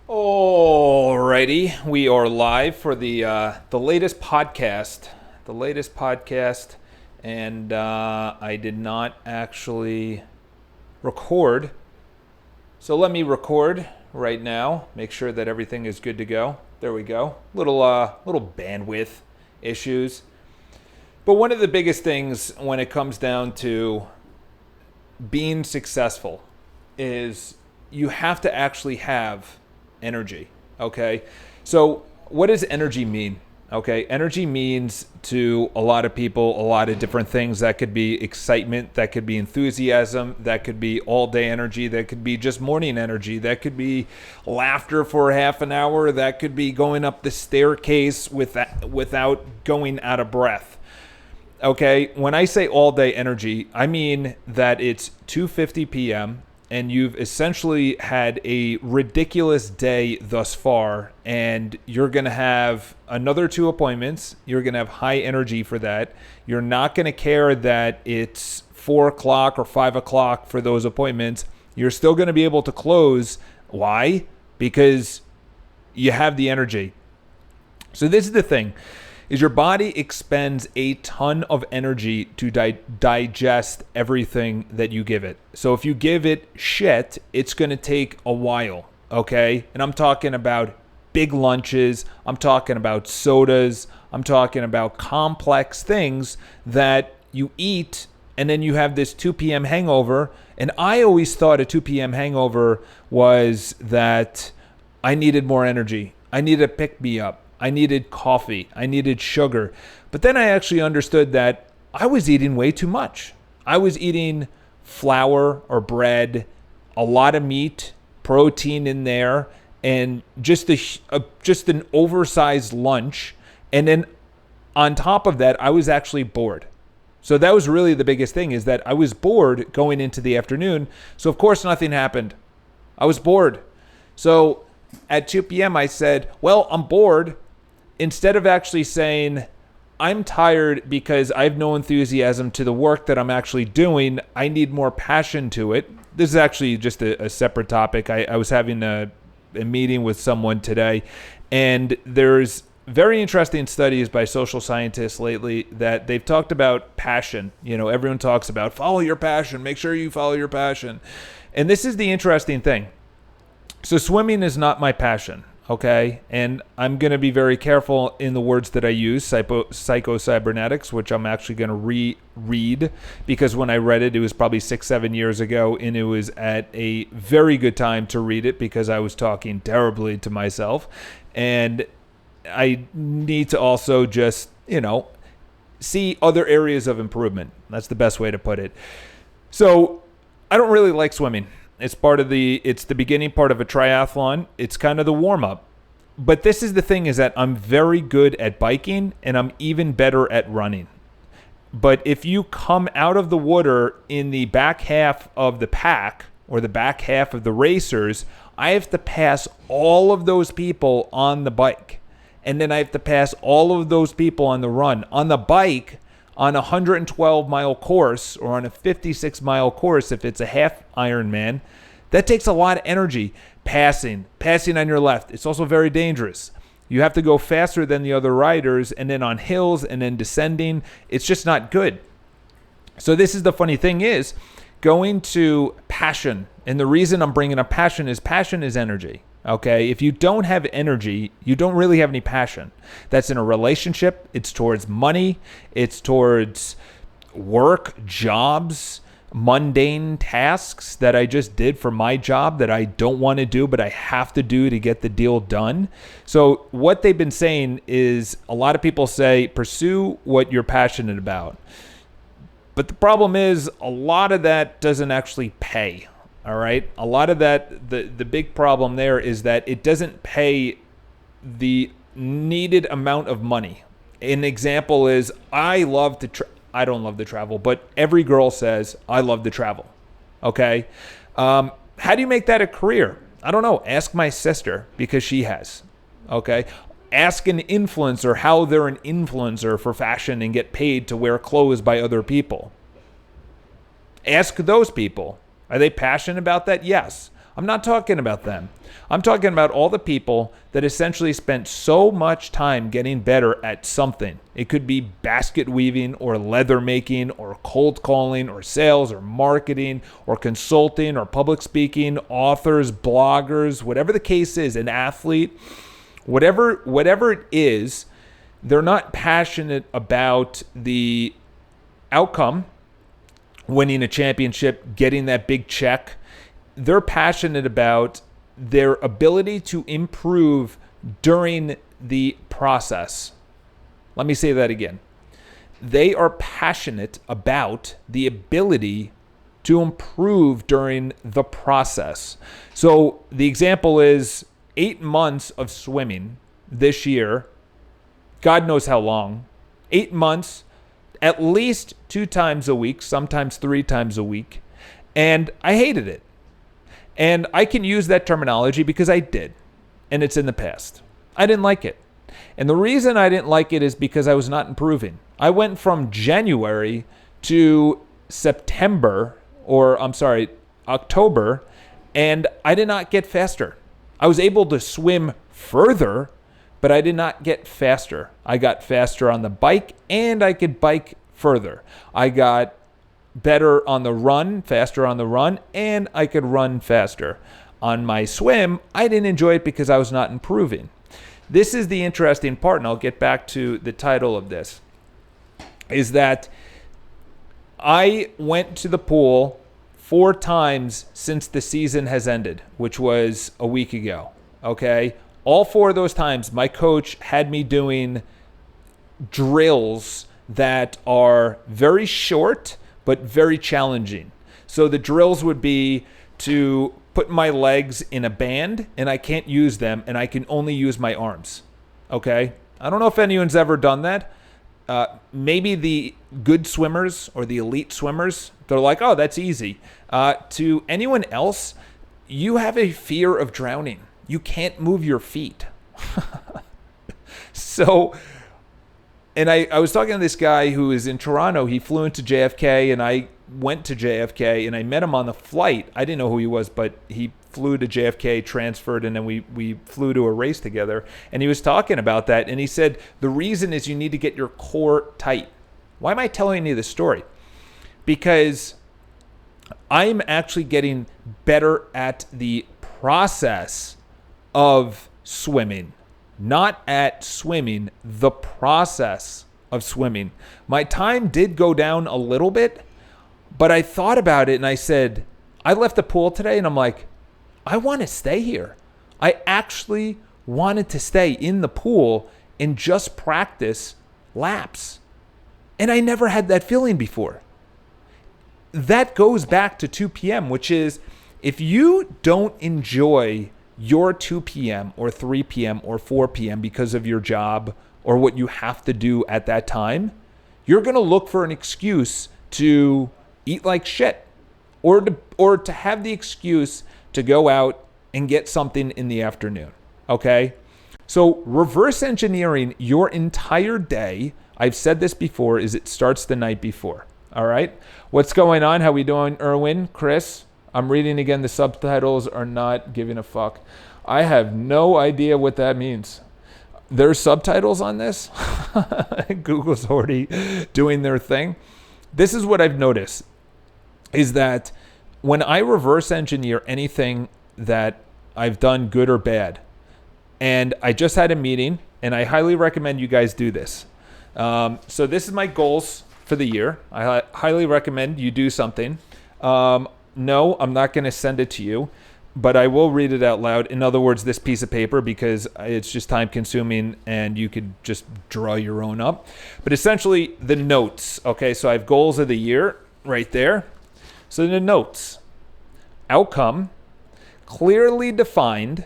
Alrighty, we are live for the latest podcast. And I did not actually record. So let me record right now. Make sure that everything is good to go. There we go. Little bandwidth issues. But one of the biggest things when it comes down to being successful is you have to actually have energy. Okay, so what does energy mean? Okay, energy means to a lot of people a lot of different things. That could be excitement, that could be enthusiasm, that could be all day energy, that could be just morning energy, that could be laughter for half an hour, that could be going up the staircase without going out of breath. Okay, when I say all day energy, I mean that it's 2:50 p.m. and you've essentially had a ridiculous day thus far, and you're going to have another 2 appointments. You're going to have high energy for that. You're not going to care that it's 4 o'clock or 5 o'clock for those appointments. You're still going to be able to close. Why? Because you have the energy. So this is the thing. Is your body expends a ton of energy to digest everything that you give it. So if you give it shit, it's going to take a while, okay? And I'm talking about big lunches. I'm talking about sodas. I'm talking about complex things that you eat, and then you have this 2 p.m. hangover. And I always thought a 2 p.m. hangover was that I needed more energy. I needed to pick me up. I needed coffee. I needed sugar. But then I actually understood that I was eating way too much. I was eating flour or bread, a lot of meat, protein in there, and just an oversized lunch. And then on top of that, I was actually bored. So that was really the biggest thing, is that I was bored going into the afternoon. So of course nothing happened. I was bored. So at 2 p.m. I said, well, I'm bored. Instead of actually saying, I'm tired because I have no enthusiasm to the work that I'm actually doing, I need more passion to it. This is actually just a separate topic. I was having a meeting with someone today, and there's very interesting studies by social scientists lately that they've talked about passion. You know, everyone talks about follow your passion, make sure you follow your passion. And this is the interesting thing. So swimming is not my passion. Okay, and I'm going to be very careful in the words that I use, psycho-cybernetics, which I'm actually going to reread, because when I read it, it was probably 6-7 years ago, and it was at a very good time to read it because I was talking terribly to myself. And I need to also just, see other areas of improvement. That's the best way to put it. So I don't really like swimming. It's the beginning part of a triathlon. It's kind of the warm up. But this is the thing, is that I'm very good at biking, and I'm even better at running. But if you come out of the water in the back half of the pack, or the back half of the racers, I have to pass all of those people on the bike. And then I have to pass all of those people on the run. On the bike, on a 112-mile course, or on a 56-mile course, if it's a half Ironman, that takes a lot of energy. Passing on your left. It's also very dangerous. You have to go faster than the other riders, and then on hills, and then descending. It's just not good. So this is the funny thing, is going to passion. And the reason I'm bringing up passion is energy. Okay, if you don't have energy, you don't really have any passion. That's in a relationship. It's towards money. It's towards work, jobs, mundane tasks that I just did for my job that I don't want to do, but I have to do to get the deal done. So what they've been saying is, a lot of people say, pursue what you're passionate about. But the problem is, a lot of that doesn't actually pay. All right. A lot of that, the big problem there is that it doesn't pay the needed amount of money. An example is, I don't love to travel, but every girl says, I love to travel. Okay. How do you make that a career? I don't know. Ask my sister, because she has. Okay. Ask an influencer how they're an influencer for fashion and get paid to wear clothes by other people. Ask those people. Are they passionate about that? Yes. I'm not talking about them. I'm talking about all the people that essentially spent so much time getting better at something. It could be basket weaving or leather making or cold calling or sales or marketing or consulting or public speaking, authors, bloggers, whatever the case is, an athlete, whatever it is, they're not passionate about the outcome, winning a championship, getting that big check. They're passionate about their ability to improve during the process. Let me say that again. They are passionate about the ability to improve during the process. So the example is 8 months of swimming this year. God knows how long. 8 months, at least 2 times a week, sometimes 3 times a week. And I hated it. And I can use that terminology because I did. And it's in the past. I didn't like it. And the reason I didn't like it is because I was not improving. I went from January to October, and I did not get faster. I was able to swim further, but I did not get faster. I got faster on the bike, and I could bike further. I got better on the run, faster on the run, and I could run faster. On my swim, I didn't enjoy it because I was not improving. This is the interesting part, and I'll get back to the title of this, is that I went to the pool 4 times since the season has ended, which was a week ago, okay? All 4 of those times, my coach had me doing drills that are very short, but very challenging. So the drills would be to put my legs in a band, and I can't use them, and I can only use my arms, okay? I don't know if anyone's ever done that. Maybe the good swimmers or the elite swimmers, they're like, oh, that's easy. To anyone else, you have a fear of drowning. You can't move your feet. So, and I was talking to this guy who is in Toronto. He flew into JFK, and I went to JFK, and I met him on the flight. I didn't know who he was, but he flew to JFK, transferred, and then we flew to a race together. And he was talking about that, and he said, the reason is you need to get your core tight. Why am I telling you this story? Because I'm actually getting better at the process of swimming. Not at swimming, the process of swimming. My time did go down a little bit, but I thought about it and I said, I left the pool today and I'm like, I want to stay here. I actually wanted to stay in the pool and just practice laps. And I never had that feeling before. That goes back to 2 p.m., which is if you don't enjoy your 2 p.m. or 3 p.m. or 4 p.m. because of your job or what you have to do at that time, you're going to look for an excuse to eat like shit or to have the excuse to go out and get something in the afternoon, okay? So reverse engineering your entire day, I've said this before, is it starts the night before, all right? What's going on? How we doing, Erwin, Chris? I'm reading again. The subtitles are not giving a fuck. I have no idea what that means. There's subtitles on this? Google's already doing their thing. This is what I've noticed, is that when I reverse engineer anything that I've done good or bad, and I just had a meeting, and I highly recommend you guys do this. So this is my goals for the year. I highly recommend you do something. No, I'm not going to send it to you, but I will read it out loud. In other words, this piece of paper, because it's just time consuming and you could just draw your own up. But essentially the notes, okay? So I have goals of the year right there. So the notes, outcome, clearly defined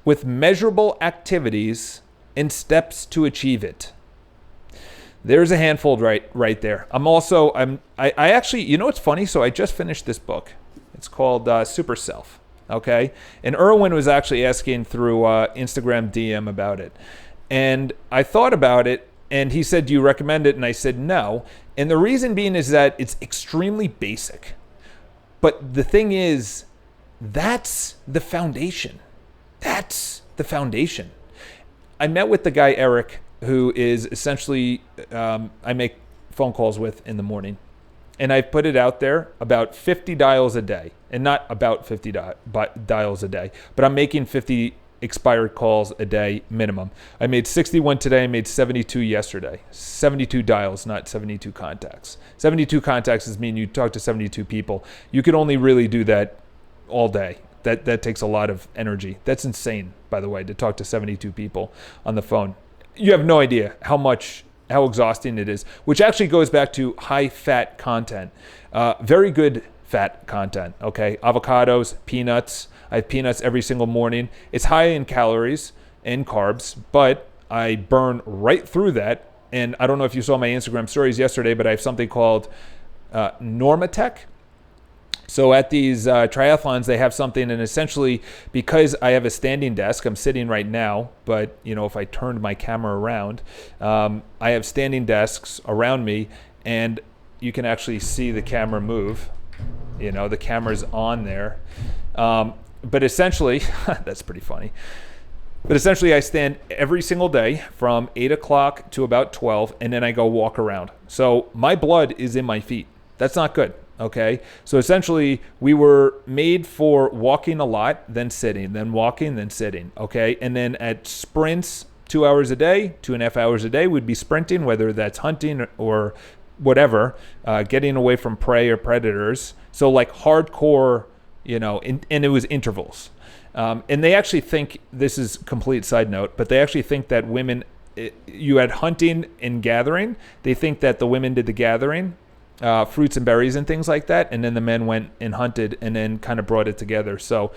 with measurable activities and steps to achieve it. There's a handful right there. I actually, you know what's funny? So I just finished this book. It's called Super Self, okay? And Erwin was actually asking through Instagram DM about it. And I thought about it, and he said, do you recommend it? And I said, no. And the reason being is that it's extremely basic. But the thing is, That's the foundation. That's the foundation. I met with the guy, Eric, who is essentially, I make phone calls with in the morning. And I put it out there about 50 dials a day. And not about 50 dials a day, but I'm making 50 expired calls a day minimum. I made 61 today. I made 72 yesterday. 72 dials, not 72 contacts. 72 contacts is mean you talk to 72 people. You can only really do that all day. That takes a lot of energy. That's insane, by the way, to talk to 72 people on the phone. You have no idea how exhausting it is, which actually goes back to high fat content. Very good fat content, okay? Avocados, peanuts. I have peanuts every single morning. It's high in calories and carbs, but I burn right through that. And I don't know if you saw my Instagram stories yesterday, but I have something called Normatec. So at these triathlons, they have something, and essentially, because I have a standing desk, I'm sitting right now, but if I turned my camera around, I have standing desks around me, and you can actually see the camera move. The camera's on there. But essentially, that's pretty funny. But essentially, I stand every single day from 8 o'clock to about 12, and then I go walk around. So my blood is in my feet. That's not good. Okay, so essentially we were made for walking a lot, then sitting, then walking, then sitting. Okay, and then at sprints, 2 hours a day, 2.5 hours a day, we'd be sprinting, whether that's hunting or whatever, getting away from prey or predators. So like hardcore, and it was intervals. And they actually think, this is complete side note, but they actually think that women, you had hunting and gathering. They think that the women did the gathering. Fruits and berries and things like that, and then the men went and hunted and then kind of brought it together. So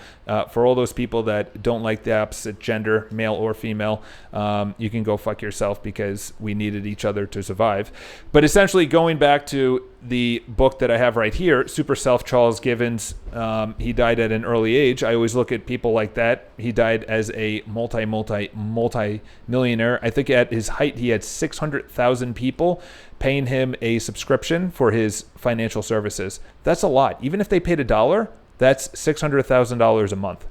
for all those people that don't like the opposite gender, male or female, you can go fuck yourself, because we needed each other to survive. But essentially, going back to the book that I have right here, Super Self, Charles Givens, he died at an early age. I always look at people like that. He died as a multi-millionaire. I think at his height, he had 600,000 people paying him a subscription for his financial services. That's a lot. Even if they paid $1, that's $600,000 a month.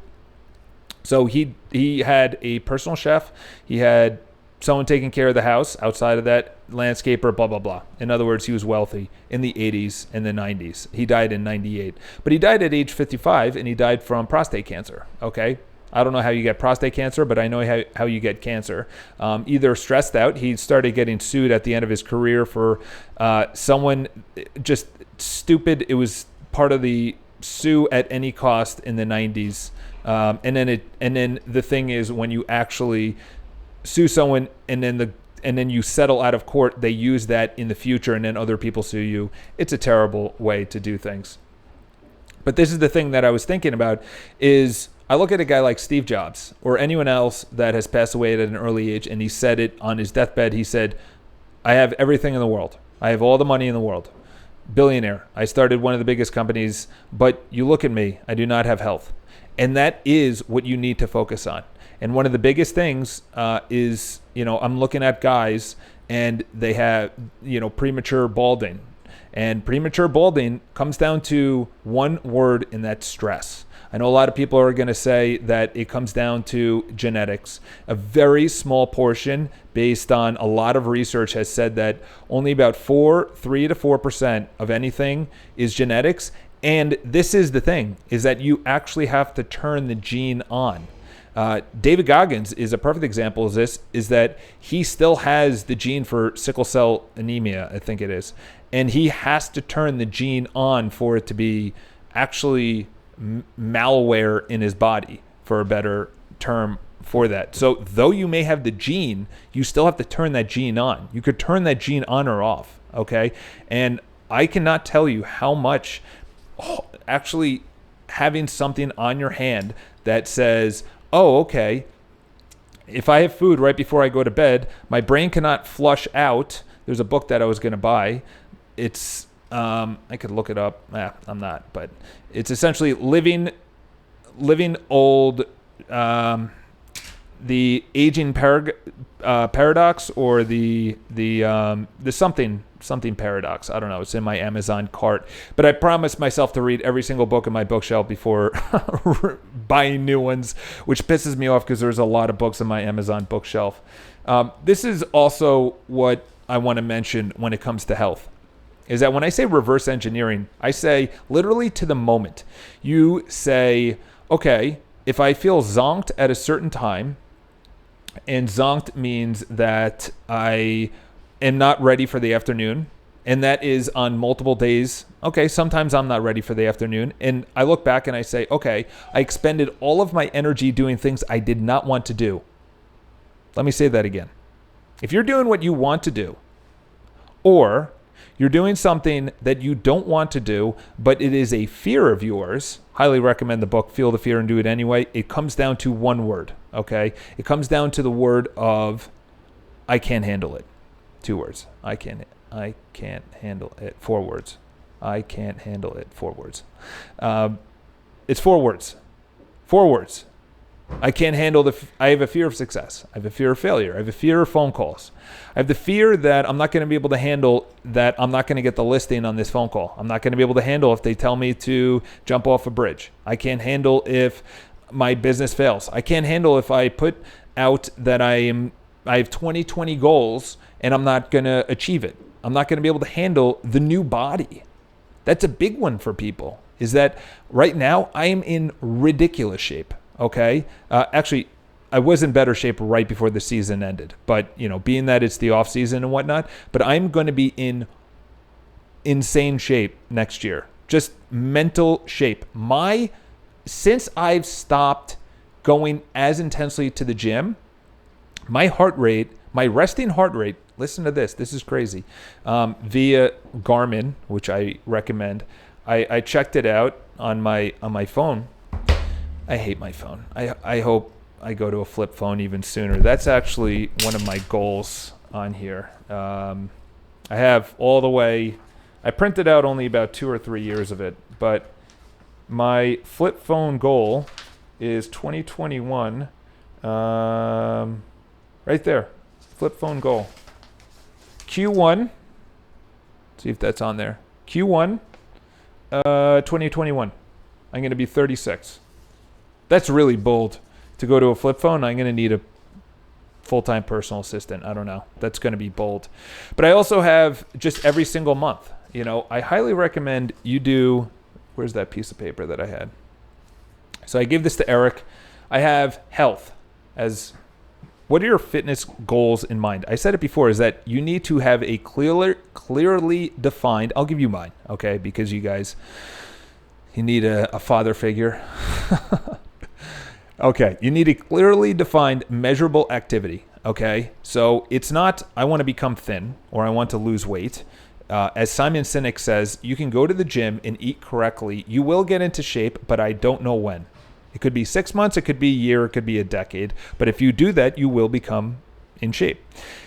So he had a personal chef. He had someone taking care of the house. Outside of that, landscaper, blah, blah, blah. In other words, he was wealthy in the 80s and the 90s. He died in 98. But he died at age 55, and he died from prostate cancer, okay? I don't know how you get prostate cancer, but I know how you get cancer. Either stressed out. He started getting sued at the end of his career for someone just stupid. It was part of the sue at any cost in the 90s. And then the thing is, when you actually sue someone and then you settle out of court, they use that in the future, and then other people sue you. It's a terrible way to do things. But this is the thing that I was thinking about is, I look at a guy like Steve Jobs or anyone else that has passed away at an early age, and he said it on his deathbed. He said, I have everything in the world. I have all the money in the world. Billionaire. I started one of the biggest companies, but you look at me, I do not have health. And that is what you need to focus on. And one of the biggest things is, I'm looking at guys and they have, premature balding. And premature balding comes down to one word, and that's stress. I know a lot of people are going to say that it comes down to genetics. A very small portion, based on a lot of research, has said that only about 3 to 4% of anything is genetics. And this is the thing, is that you actually have to turn the gene on. David Goggins is a perfect example of this, is that he still has the gene for sickle cell anemia, I think it is. And he has to turn the gene on for it to be actually malware in his body, for a better term for that. So though you may have the gene, you still have to turn that gene on. You could turn that gene on or off, okay? And I cannot tell you how much actually having something on your hand that says, oh, okay, if I have food right before I go to bed, my brain cannot flush out. There's a book that I was going to buy. It's I could look it up. I'm not, but it's essentially living old. the aging paradox, or the something paradox. I don't know. It's in my Amazon cart. But I promised myself to read every single book in my bookshelf before buying new ones, which pisses me off because there's a lot of books in my Amazon bookshelf. This is also what I want to mention when it comes to health, is that when I say reverse engineering, I say literally to the moment. You say, okay, if I feel zonked at a certain time, and zonked means that I am not ready for the afternoon, and that is on multiple days. Okay, sometimes I'm not ready for the afternoon, and I look back and I say, okay, I expended all of my energy doing things I did not want to do. Let me say that again. If you're doing what you want to do, or you're doing something that you don't want to do, but it is a fear of yours, highly recommend the book, Feel the Fear and Do It Anyway. It comes down to one word, okay? It comes down to the word of, I can't handle it. 2 words. I can't handle it. 4 words. I can't handle it. 4 words. It's 4 words. 4 words. I can't handle I have a fear of success. I have a fear of failure. I have a fear of phone calls. I have the fear that I'm not going to be able to handle that I'm not going to get the listing on this phone call. I'm not going to be able to handle if they tell me to jump off a bridge. I can't handle if my business fails. I can't handle if I put out that I have 2020 goals and I'm not going to achieve it. I'm not going to be able to handle the new body. That's a big one for people, is that right now I am in ridiculous shape. Okay. Actually, I was in better shape right before the season ended, but being that it's the off season and whatnot, but I'm going to be in insane shape next year, just mental shape. Since I've stopped going as intensely to the gym, my resting heart rate, listen to this is crazy, via Garmin, which I recommend. I checked it out on my phone. I hate my phone. I hope I go to a flip phone even sooner. That's actually one of my goals on here. I have all the way, I printed out only about 2 or 3 years of it, but my flip phone goal is 2021. Right there, flip phone goal. Q1, see if that's on there. Q1, 2021. I'm going to be 36. That's really bold. To go to a flip phone, I'm going to need a full-time personal assistant. I don't know. That's going to be bold. But I also have just every single month. I highly recommend you do, where's that piece of paper that I had? So I gave this to Eric. I have health as, what are your fitness goals in mind? I said it before, is that you need to have a clearly defined, I'll give you mine, okay? Because you need a father figure. Okay, you need a clearly defined, measurable activity, okay? So it's not, I want to become thin or I want to lose weight. As Simon Sinek says, you can go to the gym and eat correctly. You will get into shape, but I don't know when. It could be 6 months, it could be a year, it could be a decade. But if you do that, you will become in shape.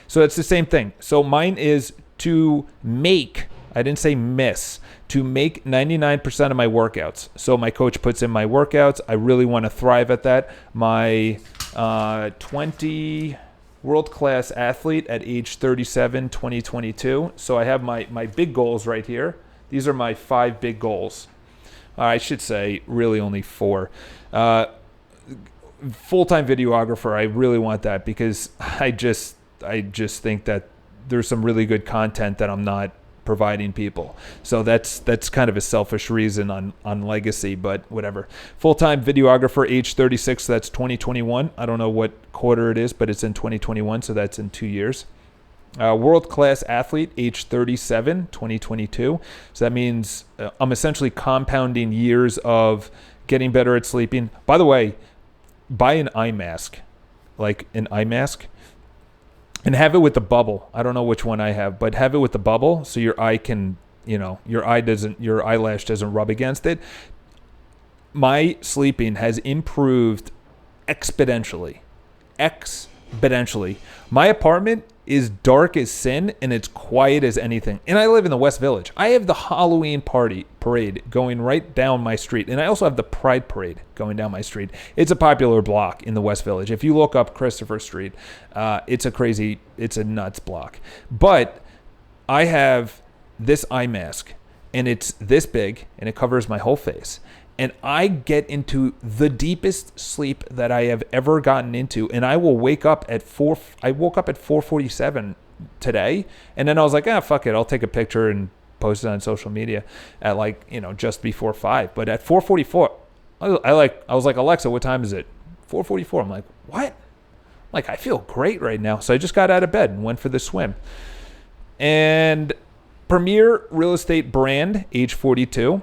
So it's the same thing. So mine is to make, I didn't say miss, to make 99% of my workouts. So my coach puts in my workouts. I really want to thrive at that. My 20 world-class athlete at age 37, 2022. So I have my big goals right here. These are my 5 big goals. I should say really only 4. Full-time videographer, I really want that because I just think that there's some really good content that I'm not providing people. So that's kind of a selfish reason on legacy, but whatever. Full-time videographer, age 36, so that's 2021. I don't know what quarter it is, but it's in 2021, so that's in 2 years. World-class athlete, age 37, 2022. So that means I'm essentially compounding years of getting better at sleeping. By the way, buy an eye mask, like an eye mask, and have it with the bubble. I don't know which one I have, but have it with the bubble so your eye can, your eyelash doesn't rub against it. My sleeping has improved exponentially. My apartment is dark as sin and it's quiet as anything. And I live in the West Village. I have the Halloween parade going right down my street. And I also have the Pride Parade going down my street. It's a popular block in the West Village. If you look up Christopher Street, it's a nuts block. But I have this eye mask and it's this big and it covers my whole face. And I get into the deepest sleep that I have ever gotten into. And I will wake up at I woke up at 4:47 today. And then I was like, fuck it. I'll take a picture and post it on social media at just before 5. But at 4:44, I was like, Alexa, what time is it? 4:44. I'm like, what? I feel great right now. So I just got out of bed and went for the swim. And premier real estate brand, age 42.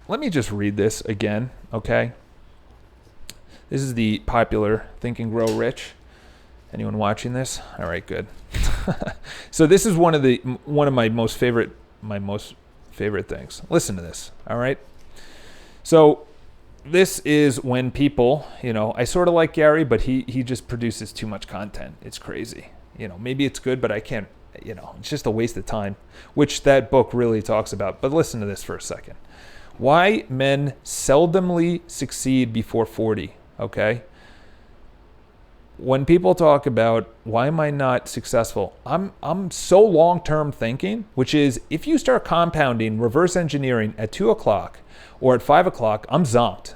Let me just read this again, okay? This is the popular Think and Grow Rich. Anyone watching this? All right, good. So this is one of my most favorite things. Listen to this, all right? So this is when people, I sort of like Gary, but he just produces too much content. It's crazy. Maybe it's good, but I can't, it's just a waste of time, which that book really talks about. But listen to this for a second. Why men seldomly succeed before 40, okay? When people talk about why am I not successful, I'm so long-term thinking, which is if you start compounding reverse engineering at 2 o'clock or at 5 o'clock, I'm zonked.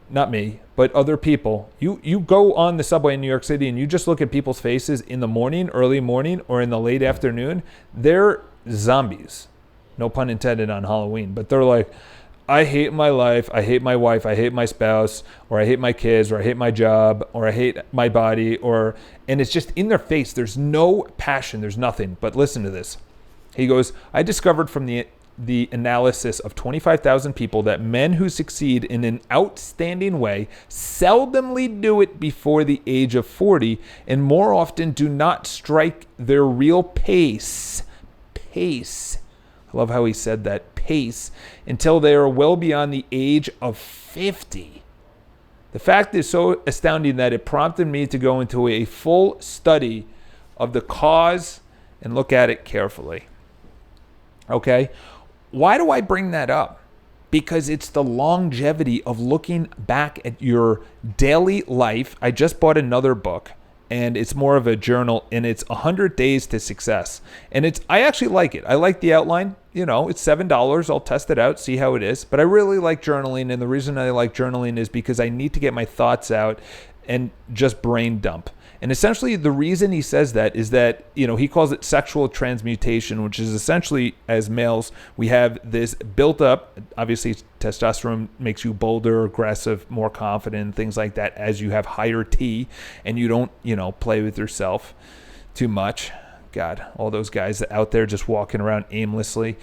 Not me, but other people. You go on the subway in New York City and you just look at people's faces in the morning, early morning, or in the late afternoon. They're zombies. No pun intended on Halloween, but they're like, I hate my life, I hate my wife, I hate my spouse, or I hate my kids, or I hate my job, or I hate my body, and it's just in their face. There's no passion, there's nothing. But listen to this. He goes, I discovered from the analysis of 25,000 people that men who succeed in an outstanding way seldomly do it before the age of 40 and more often do not strike their real pace. I love how he said that. Pace until they are well beyond the age of 50. The fact is so astounding that it prompted me to go into a full study of the cause and look at it carefully. Okay? Why do I bring that up? Because it's the longevity of looking back at your daily life. I just bought another book. And it's more of a journal, and it's 100 Days to Success. And I actually like it. I like the outline. It's $7. I'll test it out, see how it is. But I really like journaling, and the reason I like journaling is because I need to get my thoughts out and just brain dump. And essentially the reason he says that is that, he calls it sexual transmutation, which is essentially as males, we have this built up, obviously testosterone makes you bolder, aggressive, more confident, things like that as you have higher T and you don't, play with yourself too much. God, all those guys out there just walking around aimlessly.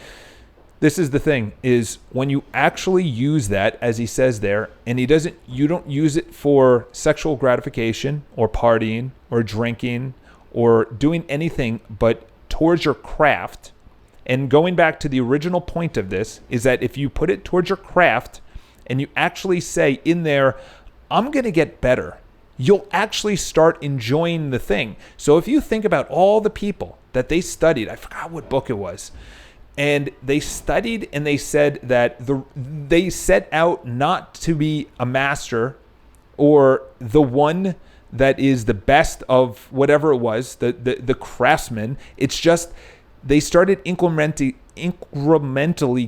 This is the thing, is when you actually use that, as he says there, and you don't use it for sexual gratification or partying or drinking or doing anything but towards your craft. And going back to the original point of this is that if you put it towards your craft and you actually say in there, I'm going to get better, you'll actually start enjoying the thing. So if you think about all the people that they studied, I forgot what book it was, and they studied and they said that they set out not to be a master or the one that is the best of whatever it was, the craftsman. It's just they started incrementally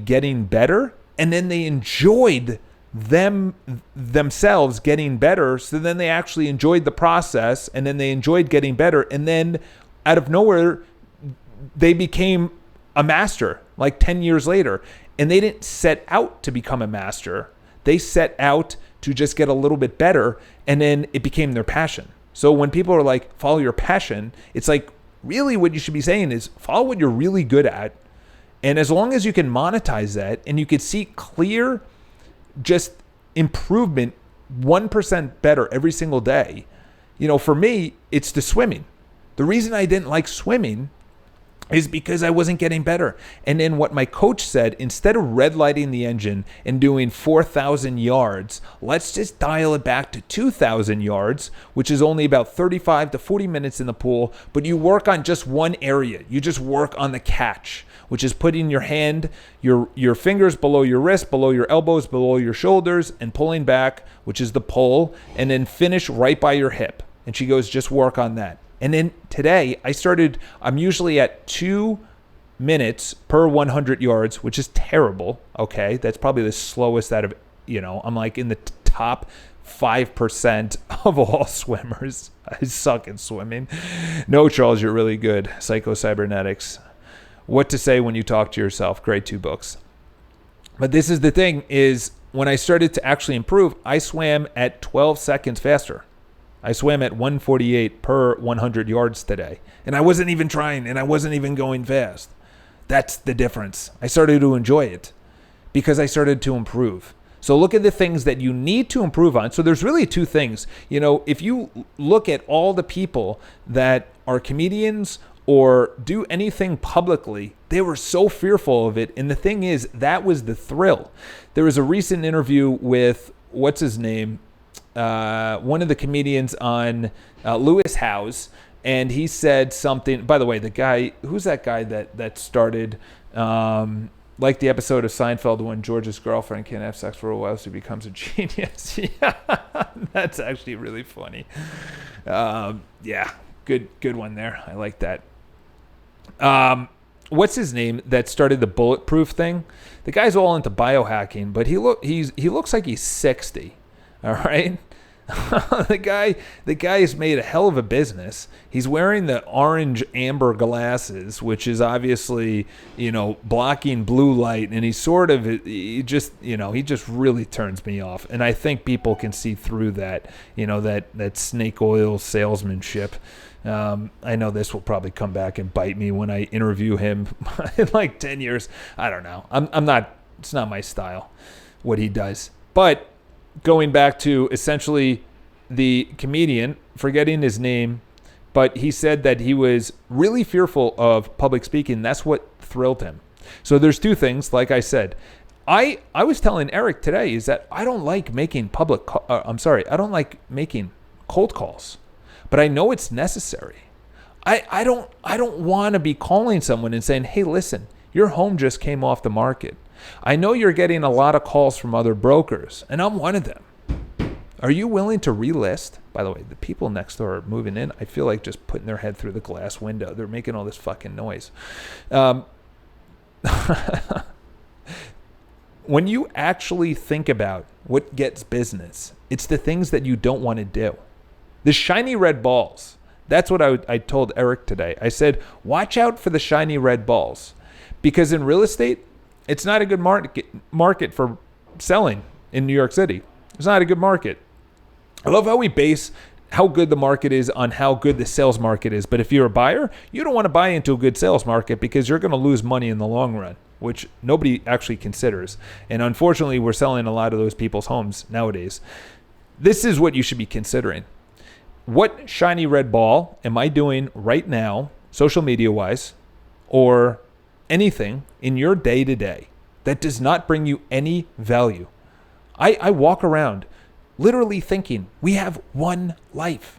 getting better, and then they enjoyed themselves getting better. So then they actually enjoyed the process, and then they enjoyed getting better, and then out of nowhere they became a master like 10 years later. And they didn't set out to become a master. They set out to just get a little bit better, and then it became their passion. So when people are like, follow your passion, it's like, really what you should be saying is follow what you're really good at. And as long as you can monetize that and you can see clear just improvement, 1% better every single day. For me, it's the swimming. The reason I didn't like swimming is because I wasn't getting better. And then what my coach said, instead of red lighting the engine and doing 4,000 yards, let's just dial it back to 2,000 yards, which is only about 35 to 40 minutes in the pool, but you work on just one area. You just work on the catch, which is putting your hand, your fingers below your wrist, below your elbows, below your shoulders, and pulling back, which is the pull, and then finish right by your hip. And she goes, just work on that. And then today I'm usually at 2 minutes per 100 yards, which is terrible. Okay. That's probably the slowest out of, I'm like in the top 5% of all swimmers. I suck at swimming. No, Charles, you're really good. Psycho-Cybernetics. What to Say When You Talk to Yourself. Great 2 books. But this is the thing is when I started to actually improve, I swam at 12 seconds faster. I swam at 148 per 100 yards today. And I wasn't even trying, and I wasn't even going fast. That's the difference. I started to enjoy it because I started to improve. So look at the things that you need to improve on. So there's really 2 things. If you look at all the people that are comedians or do anything publicly, they were so fearful of it. And the thing is, that was the thrill. There was a recent interview with, what's his name? One of the comedians on Lewis Howes, and he said something. By the way, the guy, who's that guy that started, like the episode of Seinfeld when George's girlfriend can't have sex for a while, so he becomes a genius. Yeah, that's actually really funny. Yeah, good one there. I like that. What's his name that started the Bulletproof thing? The guy's all into biohacking, but he looks like he's 60. All right. The guy has made a hell of a business. He's wearing the orange amber glasses, which is obviously, blocking blue light. And he just really turns me off. And I think people can see through that, that snake oil salesmanship. I know this will probably come back and bite me when I interview him in like 10 years. I don't know. It's not my style, what he does. But going back to essentially the comedian, forgetting his name, but he said that he was really fearful of public speaking. That's what thrilled him. So there's 2 things, like I said. I was telling Eric today is that I don't like making I don't like making cold calls, but I know it's necessary. I don't want to be calling someone and saying, hey, listen, your home just came off the market. I know you're getting a lot of calls from other brokers, and I'm one of them. Are you willing to relist? By the way, the people next door are moving in. I feel like just putting their head through the glass window. They're making all this fucking noise. When you actually think about what gets business, it's the things that you don't want to do. The shiny red balls. That's what I told Eric today. I said, watch out for the shiny red balls. Because in real estate, it's not a good market for selling in New York City. It's not a good market. I love how we base how good the market is on how good the sales market is. But if you're a buyer, you don't want to buy into a good sales market because you're going to lose money in the long run, which nobody actually considers. And unfortunately, we're selling a lot of those people's homes nowadays. This is what you should be considering. What shiny red ball am I doing right now, social media-wise, or anything in your day-to-day that does not bring you any value? I walk around literally thinking we have one life.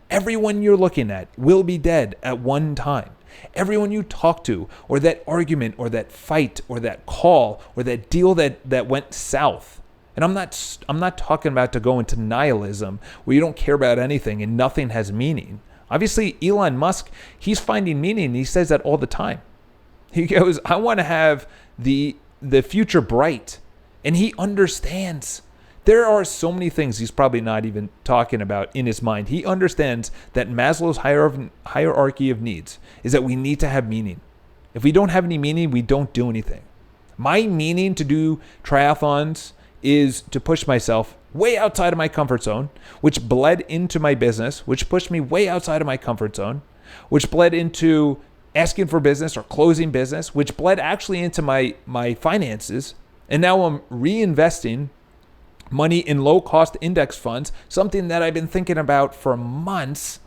Everyone you're looking at will be dead at one time. Everyone you talk to, or that argument, or that fight, or that call, or that deal that went south. And I'm not talking about to go into nihilism where you don't care about anything and nothing has meaning. Obviously, Elon Musk, he's finding meaning. He says that all the time. He goes, I want to have the future bright. And he understands. There are so many things he's probably not even talking about in his mind. He understands that Maslow's hierarchy of needs is that we need to have meaning. If we don't have any meaning, we don't do anything. My meaning to do triathlons is to push myself way outside of my comfort zone, which bled into my business, which pushed me way outside of my comfort zone, which bled into asking for business or closing business, which bled actually into my finances. And now I'm reinvesting money in low-cost index funds, something that I've been thinking about for months.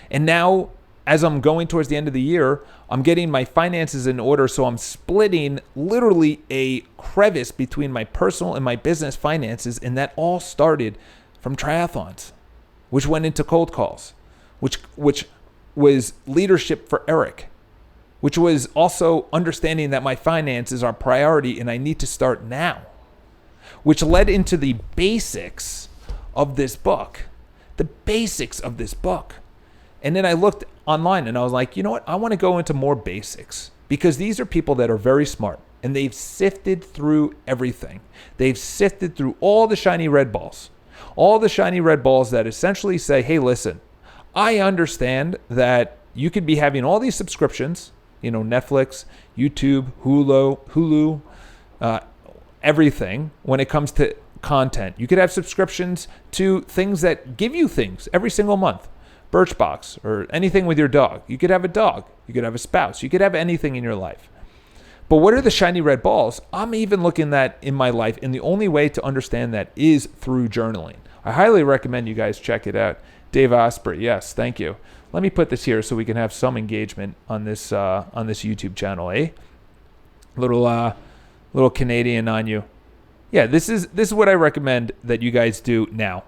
And now as I'm going towards the end of the year, I'm getting my finances in order. So I'm splitting literally a crevice between my personal and my business finances. And that all started from triathlons, which went into cold calls, which was leadership for Eric, which was also understanding that my finances are priority and I need to start now, which led into the basics of this book. The basics of this book. And then I looked online and I was like, you know what? I want to go into more basics, because these are people that are very smart and they've sifted through everything. They've sifted through all the shiny red balls that essentially say, hey, listen, I understand that you could be having all these subscriptions, Netflix, YouTube, Hulu, everything when it comes to content. You could have subscriptions to things that give you things every single month. Birchbox or anything with your dog. You could have a dog. You could have a spouse. You could have anything in your life. But what are the shiny red balls? I'm even looking at in my life, and the only way to understand that is through journaling. I highly recommend you guys check it out. Dave Osprey, yes, thank you. Let me put this here so we can have some engagement on this YouTube channel, eh? Little Canadian on you. Yeah, this is what I recommend that you guys do now.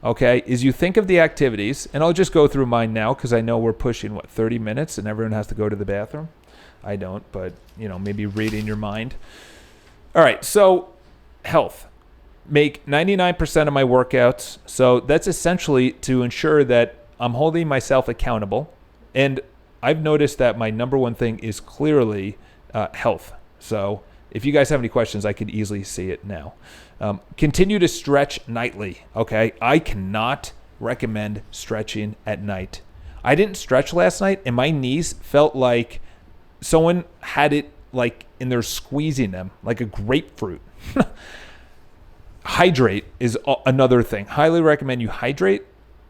Okay, is you think of the activities, and I'll just go through mine now because I know we're pushing 30 minutes and everyone has to go to the bathroom. I don't, but maybe read in your mind. All right, so health. Make 99% of my workouts. So that's essentially to ensure that I'm holding myself accountable. And I've noticed that my number one thing is clearly health. So if you guys have any questions, I could easily see it now. Continue to stretch nightly, okay? I cannot recommend stretching at night. I didn't stretch last night, and my knees felt like someone had it and they're squeezing them like a grapefruit. Hydrate is another thing. Highly recommend you hydrate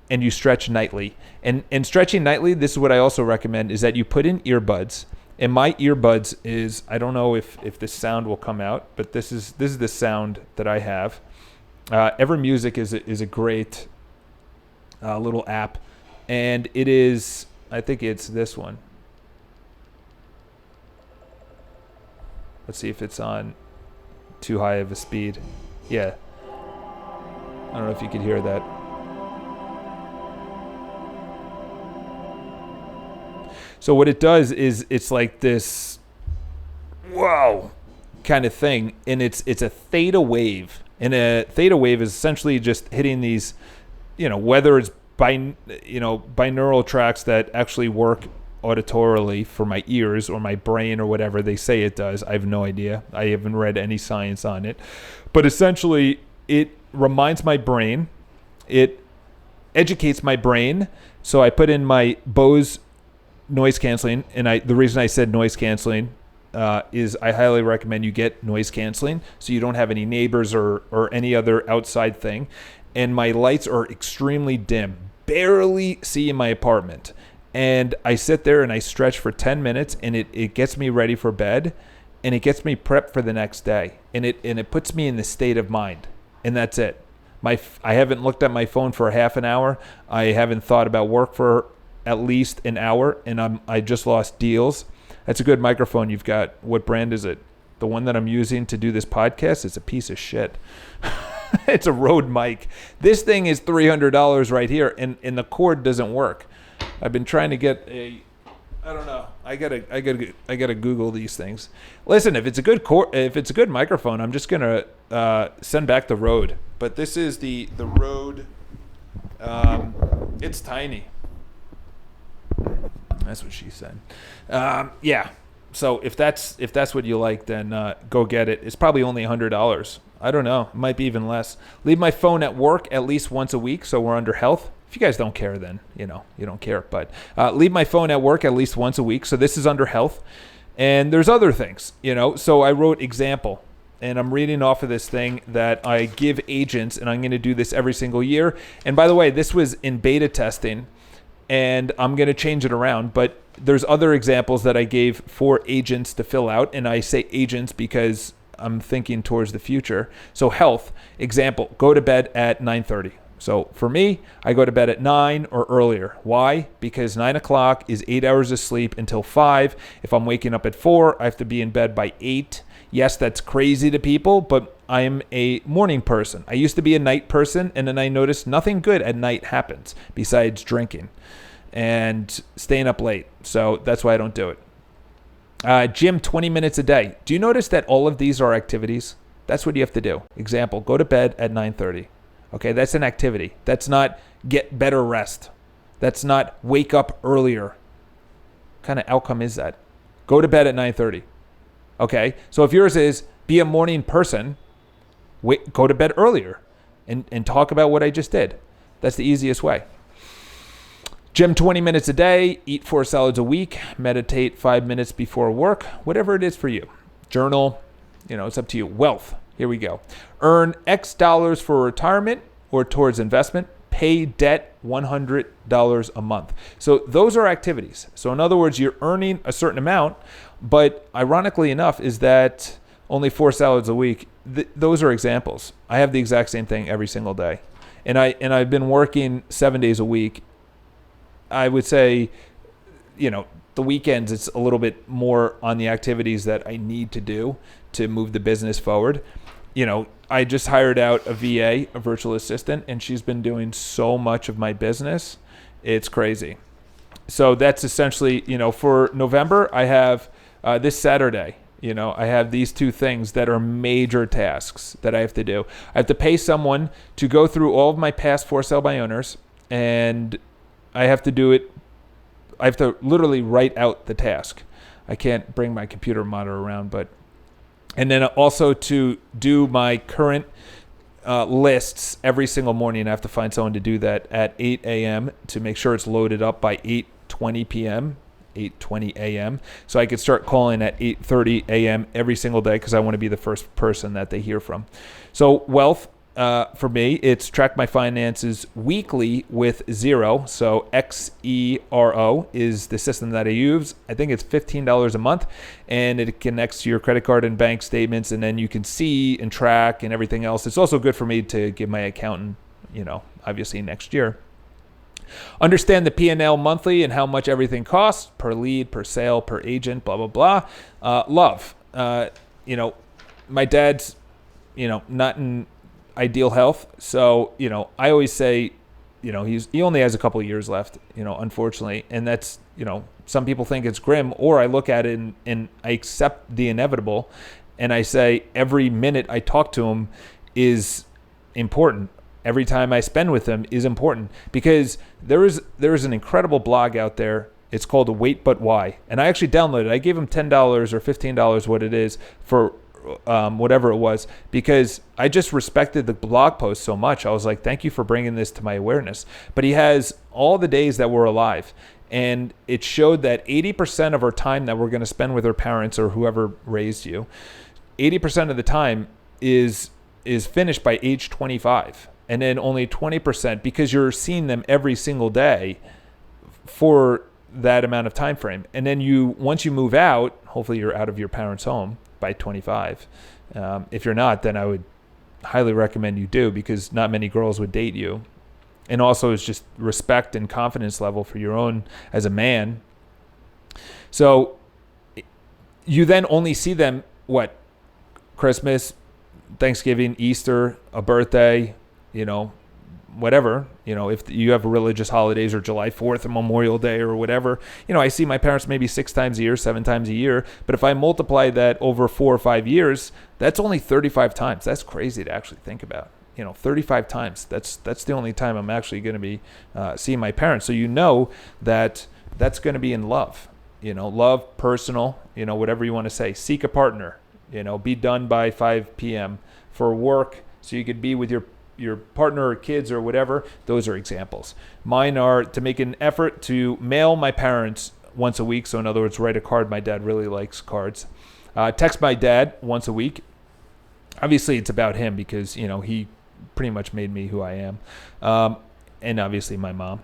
and you stretch nightly. And stretching nightly, this is what I also recommend, is that you put in earbuds. And my earbuds is, I don't know if this sound will come out, but this is the sound that I have. Ever Music is a great little app, and it is, I think it's this one. Let's see if it's on too high of a speed. Yeah. I don't know if you could hear that. So what it does is it's like this, whoa, kind of thing, and it's a theta wave, and a theta wave is essentially just hitting these, whether it's binaural tracks that actually work auditorily for my ears or my brain or whatever they say it does. I have no idea. I haven't read any science on it, but essentially it reminds my brain, it educates my brain. So I put in my Bose noise canceling, and the reason I said noise canceling is I highly recommend you get noise canceling so you don't have any neighbors or any other outside thing. And my lights are extremely dim, barely see in my apartment. And I sit there and I stretch for 10 minutes, and it gets me ready for bed, and it gets me prepped for the next day, and it puts me in the state of mind, and that's it. I haven't looked at my phone for half an hour. I haven't thought about work for at least an hour, and I just lost deals. That's a good microphone you've got. What brand is it? The one that I'm using to do this podcast is a piece of shit. It's a Rode mic. This thing is $300 right here, and the cord doesn't work. I've been trying to get I don't know. I gotta Google these things. Listen, if it's a good microphone, I'm just gonna send back the Rode. But this is the Rode. It's tiny. That's what she said. Yeah. So if that's what you like, then go get it. It's probably only $100. I don't know. It might be even less. Leave my phone at work at least once a week, so we're under health. If you guys don't care, then you don't care. But leave my phone at work at least once a week. So this is under health, and there's other things. So I wrote example, and I'm reading off of this thing that I give agents, and I'm going to do this every single year. And by the way, this was in beta testing, and I'm going to change it around, but there's other examples that I gave for agents to fill out, and I say agents because I'm thinking towards the future. So health, example, go to bed at 9:30. So for me, I go to bed at 9 or earlier. Why? Because 9 o'clock is 8 hours of sleep until 5. If I'm waking up at 4, I have to be in bed by 8. Yes, that's crazy to people, but I am a morning person. I used to be a night person, and then I noticed nothing good at night happens besides drinking and staying up late. So that's why I don't do it. Gym 20 minutes a day. Do you notice that all of these are activities? That's what you have to do. Example, go to bed at 9:30. Okay, that's an activity. That's not get better rest. That's not wake up earlier. What kind of outcome is that? Go to bed at 9:30. Okay, so if yours is be a morning person, go to bed earlier and talk about what I just did. That's the easiest way. Gym 20 minutes a day, eat 4 salads a week, meditate 5 minutes before work, whatever it is for you. Journal, it's up to you. Wealth, here we go. Earn X dollars for retirement or towards investment. Pay debt $100 a month. So those are activities. So in other words, you're earning a certain amount, but ironically enough is that only 4 salads a week. Those are examples. I have the exact same thing every single day. And I've been working 7 days a week. I would say, the weekends, it's a little bit more on the activities that I need to do to move the business forward. I just hired out a VA, a virtual assistant, and she's been doing so much of my business. It's crazy. So that's essentially, for November, I have this Saturday, I have these 2 things that are major tasks that I have to do. I have to pay someone to go through all of my past for sale by owners, and I have to do it. I have to literally write out the task. I can't bring my computer monitor around, and then also to do my current lists every single morning. I have to find someone to do that at 8 a.m. to make sure it's loaded up by 8:20 p.m., 8:20 a.m. So I could start calling at 8:30 a.m. every single day because I want to be the first person that they hear from. So wealth, for me, it's track my finances weekly with Xero. So Xero is the system that I use. I think it's $15 a month, and it connects to your credit card and bank statements, and then you can see and track and everything else. It's also good for me to give my accountant, obviously next year. Understand the P&L monthly and how much everything costs per lead, per sale, per agent, blah, blah, blah. Love. My dad's, not in ideal health. So, I always say, he only has a couple of years left, unfortunately. And that's, some people think it's grim, or I look at it and I accept the inevitable. And I say every minute I talk to him is important. Every time I spend with him is important, because there is an incredible blog out there. It's called Wait But Why. And I actually downloaded it. I gave him $10 or $15, what it is, for whatever it was, because I just respected the blog post so much. I was like, thank you for bringing this to my awareness. But he has all the days that we're alive. And it showed that 80% of our time that we're going to spend with our parents or whoever raised you, 80% of the time is finished by age 25. And then only 20%, because you're seeing them every single day for that amount of time frame. And then once you move out, hopefully you're out of your parents' home by 25. If you're not, then I would highly recommend you do, because not many girls would date you. And also it's just respect and confidence level for your own as a man. So you then only see them, Christmas, Thanksgiving, Easter, a birthday, whatever, if you have religious holidays or July 4th or Memorial Day or whatever, I see my parents maybe 6 times a year, 7 times a year. But if I multiply that over 4 or 5 years, that's only 35 times. That's crazy to actually think about. 35 times. That's the only time I'm actually going to be seeing my parents. So that's going to be in love. Love, personal, whatever you want to say. Seek a partner. Be done by 5 p.m. for work, so you could be with your partner or kids or whatever. Those are examples. Mine are to make an effort to mail my parents once a week. So in other words, write a card. My dad really likes cards. Text my dad once a week. Obviously, it's about him because, he pretty much made me who I am. And obviously my mom.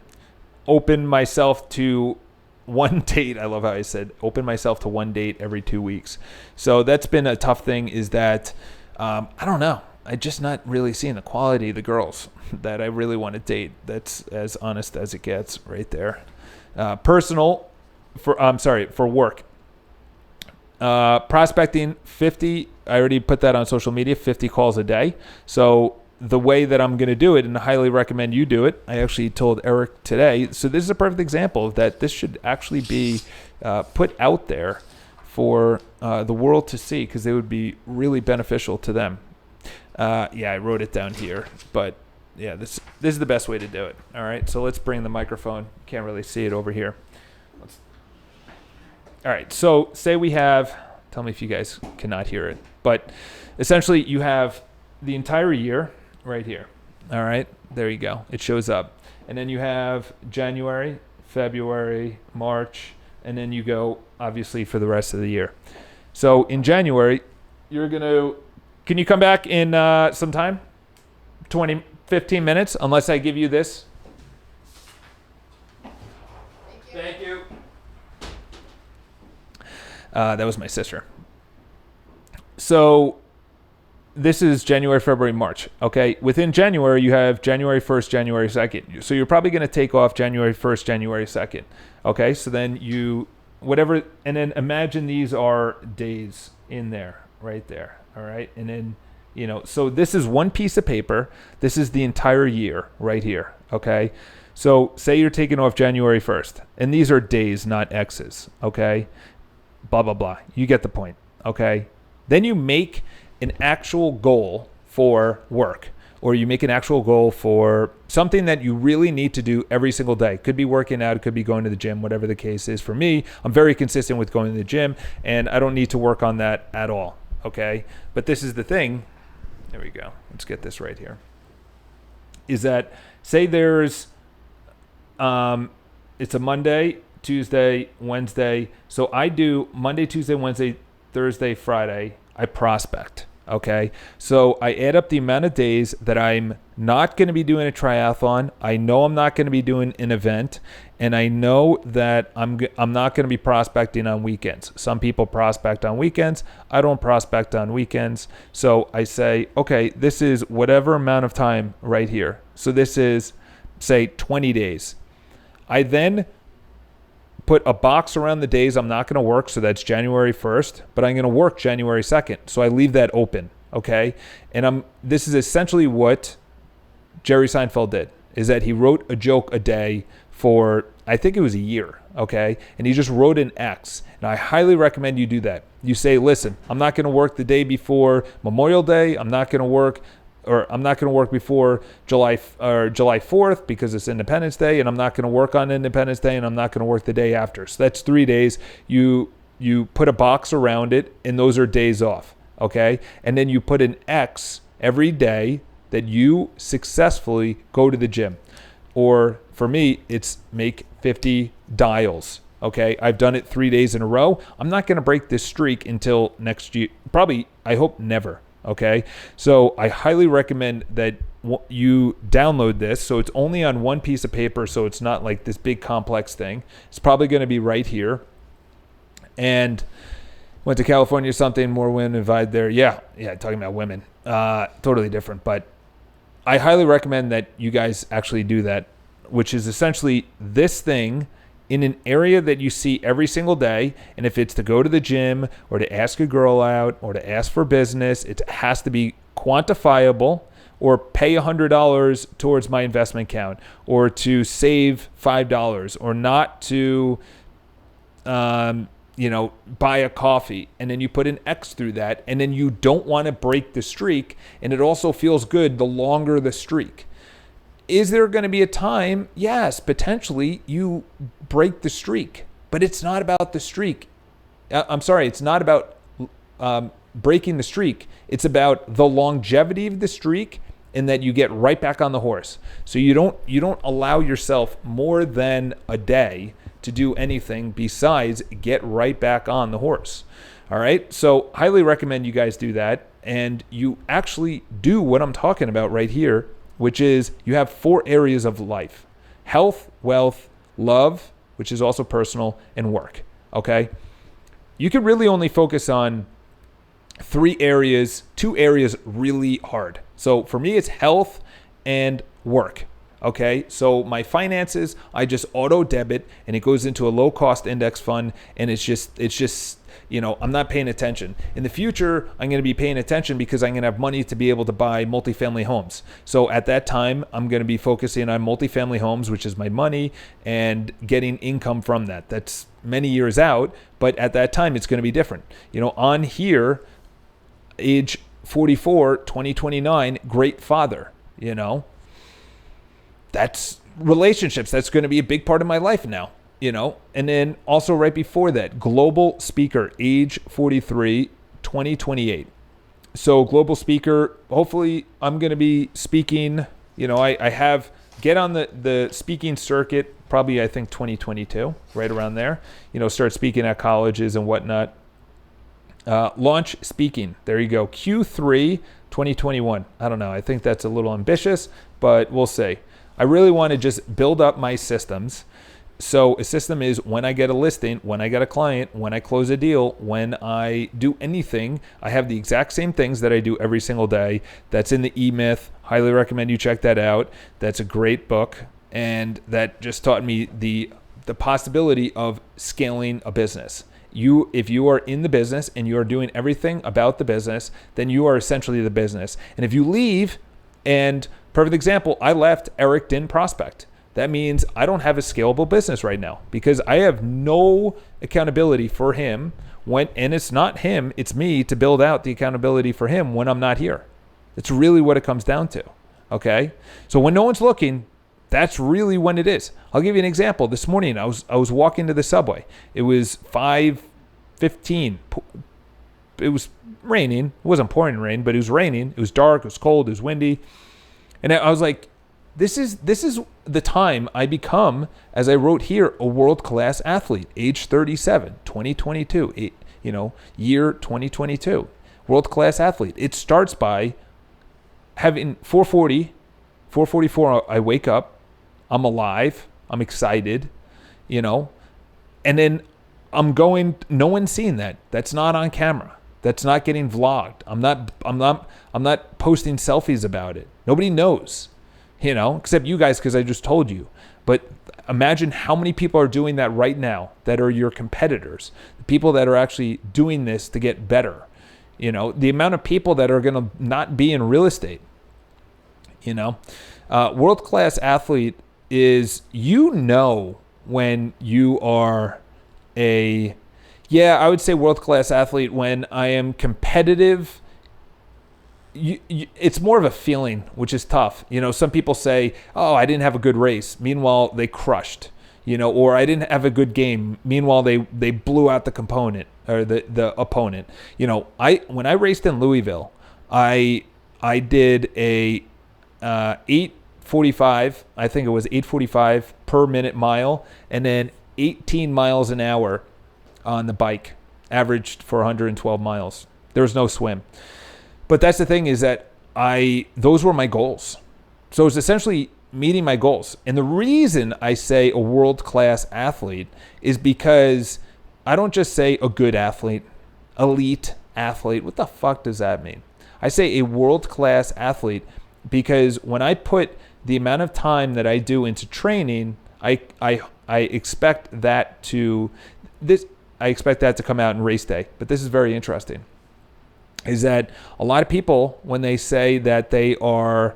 Open myself to one date. I love how I said open myself to one date every 2 weeks. So that's been a tough thing, is that I don't know. I'm just not really seeing the quality of the girls that I really want to date. That's as honest as it gets right there. For work. Prospecting 50, I already put that on social media, 50 calls a day. So the way that I'm going to do it, and I highly recommend you do it, I actually told Eric today. So this is a perfect example of that. This should actually be put out there for the world to see, because they would be really beneficial to them. I wrote it down here, but yeah, this is the best way to do it. All right, so let's bring the microphone. Can't really see it over here. All right, so say we have, tell me if you guys cannot hear it, but essentially you have the entire year right here. All right, there you go. It shows up. And then you have January, February, March, and then you go, obviously, for the rest of the year. So in January, can you come back in some time? 15 minutes, unless I give you this. Thank you. That was my sister. So this is January, February, March. Okay. Within January, you have January 1st, January 2nd. So you're probably going to take off January 1st, January 2nd. Okay. So then and then imagine these are days in there, right there. All right. And then, so this is one piece of paper. This is the entire year right here. Okay. So say you're taking off January 1st, and these are days, not X's. Okay. Blah, blah, blah. You get the point. Okay. Then you make an actual goal for work, or you make an actual goal for something that you really need to do every single day. Could be working out, it could be going to the gym, whatever the case is. For me, I'm very consistent with going to the gym, and I don't need to work on that at all. Okay. But this is the thing. There we go. Let's get this right here. Is that, say there's, it's a Monday, Tuesday, Wednesday. So I do Monday, Tuesday, Wednesday, Thursday, Friday. I prospect. Okay. So I add up the amount of days that I'm not going to be doing a triathlon. I know I'm not going to be doing an event, and I know that I'm not going to be prospecting on weekends. Some people prospect on weekends. I don't prospect on weekends. So I say, okay, this is whatever amount of time right here. So this is, say, 20 days. I then put a box around the days I'm not going to work. So that's January 1st, but I'm going to work January 2nd. So I leave that open. Okay. And this is essentially what Jerry Seinfeld did, is that he wrote a joke a day for, I think it was a year. Okay. And he just wrote an X. And I highly recommend you do that. You say, listen, I'm not going to work the day before Memorial Day. I'm not going to work before July 4th because it's Independence Day, and I'm not going to work on Independence Day, and I'm not going to work the day after. So that's 3 days. You put a box around it, and those are days off, okay? And then you put an X every day that you successfully go to the gym. Or for me, it's make 50 dials, okay? I've done it 3 days in a row. I'm not going to break this streak until next year. Probably, I hope never. Okay, so I highly recommend that you download this. So it's only on one piece of paper, so it's not like this big complex thing. It's probably going to be right here. And went to California or something, more women invited there. Yeah, talking about women. Totally different. But I highly recommend that you guys actually do that, which is essentially this thing in an area that you see every single day. And if it's to go to the gym or to ask a girl out or to ask for business, it has to be quantifiable, or pay $100 towards my investment account, or to save $5, or not to, buy a coffee. And then you put an X through that, and then you don't want to break the streak. And it also feels good the longer the streak. Is there going to be a time? Yes, potentially you break the streak, but it's not about the streak. It's not about breaking the streak. It's about the longevity of the streak, and that you get right back on the horse. So you don't allow yourself more than a day to do anything besides get right back on the horse. All right. So highly recommend you guys do that, and you actually do what I'm talking about right here, which is you have 4 areas of life: health, wealth, love, which is also personal, and work. Okay. You can really only focus on two areas really hard. So for me, it's health and work. Okay, so my finances, I just auto debit and it goes into a low cost index fund, and it's just I'm not paying attention. In the future, I'm going to be paying attention because I'm going to have money to be able to buy multifamily homes. So at that time, I'm going to be focusing on multifamily homes, which is my money, and getting income from that. That's many years out, but at that time, it's going to be different. On here, age 44, 2029, great father, That's relationships. That's going to be a big part of my life now, And then also right before that, global speaker, age 43, 2028. So global speaker, hopefully I'm going to be speaking, I get on the speaking circuit, probably I think 2022, right around there, start speaking at colleges and whatnot. Launch speaking. There you go. Q3 2021. I don't know. I think that's a little ambitious, but we'll see. I really want to just build up my systems. So a system is when I get a listing, when I get a client, when I close a deal, when I do anything, I have the exact same things that I do every single day. That's in the E-Myth. Highly recommend you check that out. That's a great book. And that just taught me the possibility of scaling a business. If you are in the business and you are doing everything about the business, then you are essentially the business. And if you leave, and perfect example, I left, Eric didn't prospect. That means I don't have a scalable business right now because I have no accountability for him and it's not him, it's me to build out the accountability for him when I'm not here. It's really what it comes down to. Okay. So when no one's looking, that's really when it is. I'll give you an example. This morning, I was walking to the subway. It was 5:15. It was raining. It wasn't pouring rain, but it was raining. It was dark. It was cold. It was windy. And I was like, this is the time I become, as I wrote here, a world-class athlete, age 37, 2022, year 2022, world-class athlete. It starts by having 4:44, I wake up, I'm alive, I'm excited, and then I'm going, no one's seeing that. That's not on camera. That's not getting vlogged. I'm not posting selfies about it. Nobody knows, except you guys, because I just told you. But imagine how many people are doing that right now that are your competitors, the people that are actually doing this to get better. The amount of people that are going to not be in real estate. World-class athlete is, when you are I would say world-class athlete when I am competitive. It's more of a feeling, which is tough. Some people say, oh, I didn't have a good race. Meanwhile, they crushed, or I didn't have a good game. Meanwhile, they blew out the component or the opponent. When I raced in Louisville, I did a 8:45, I think it was 8:45 per minute mile, and then 18 miles an hour on the bike, averaged for 112 miles. There was no swim. But that's the thing, is that those were my goals. So it's essentially meeting my goals. And the reason I say a world-class athlete is because I don't just say a good athlete, elite athlete. What the fuck does that mean? I say a world-class athlete because when I put the amount of time that I do into training, I expect that to come out in race day. But this is very interesting, is that a lot of people, when they say that they are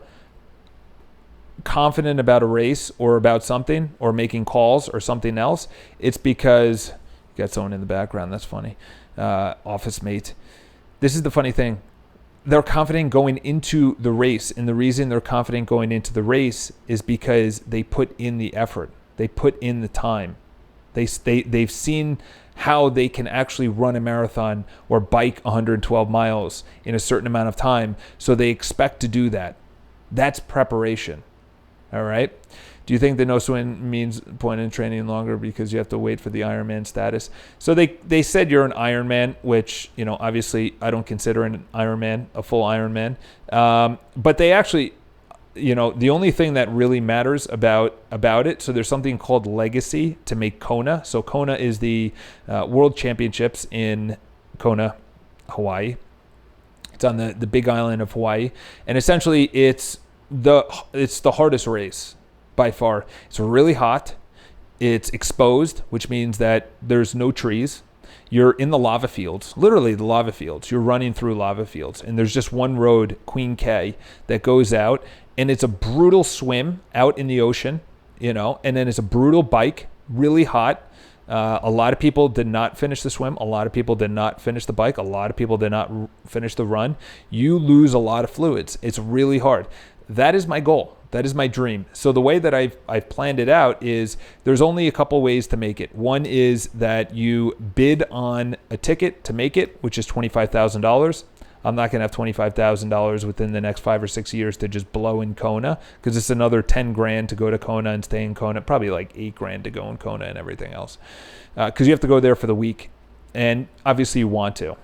confident about a race or about something or making calls or something else, it's because you got someone in the background. That's funny. Office mate. This is the funny thing. They're confident going into the race. And the reason they're confident going into the race is because they put in the effort. They put in the time. They've seen how they can actually run a marathon or bike 112 miles in a certain amount of time. So they expect to do that. That's preparation. All right. Do you think that no swim means point in training longer because you have to wait for the Ironman status? So they said you're an Ironman, which, obviously I don't consider an Ironman, a full Ironman. But they actually, the only thing that really matters about it, so there's something called legacy to make Kona. So Kona is the World Championships in Kona, Hawaii. It's on the big island of Hawaii. And essentially it's the hardest race by far. It's really hot. It's exposed, which means that there's no trees. You're in the lava fields, literally the lava fields. You're running through lava fields. And there's just one road, Queen K, that goes out. And it's a brutal swim out in the ocean, and then it's a brutal bike, really hot. A lot of people did not finish the swim. A lot of people did not finish the bike. A lot of people did not finish the run. You lose a lot of fluids. It's really hard. That is my goal. That is my dream. So the way that I've planned it out is there's only a couple ways to make it. One is that you bid on a ticket to make it, which is $25,000. I'm not going to have $25,000 within the next 5 or 6 years to just blow in Kona, because it's another 10 grand to go to Kona and stay in Kona, probably like 8 grand to go in Kona and everything else. Because you have to go there for the week. And obviously you want to.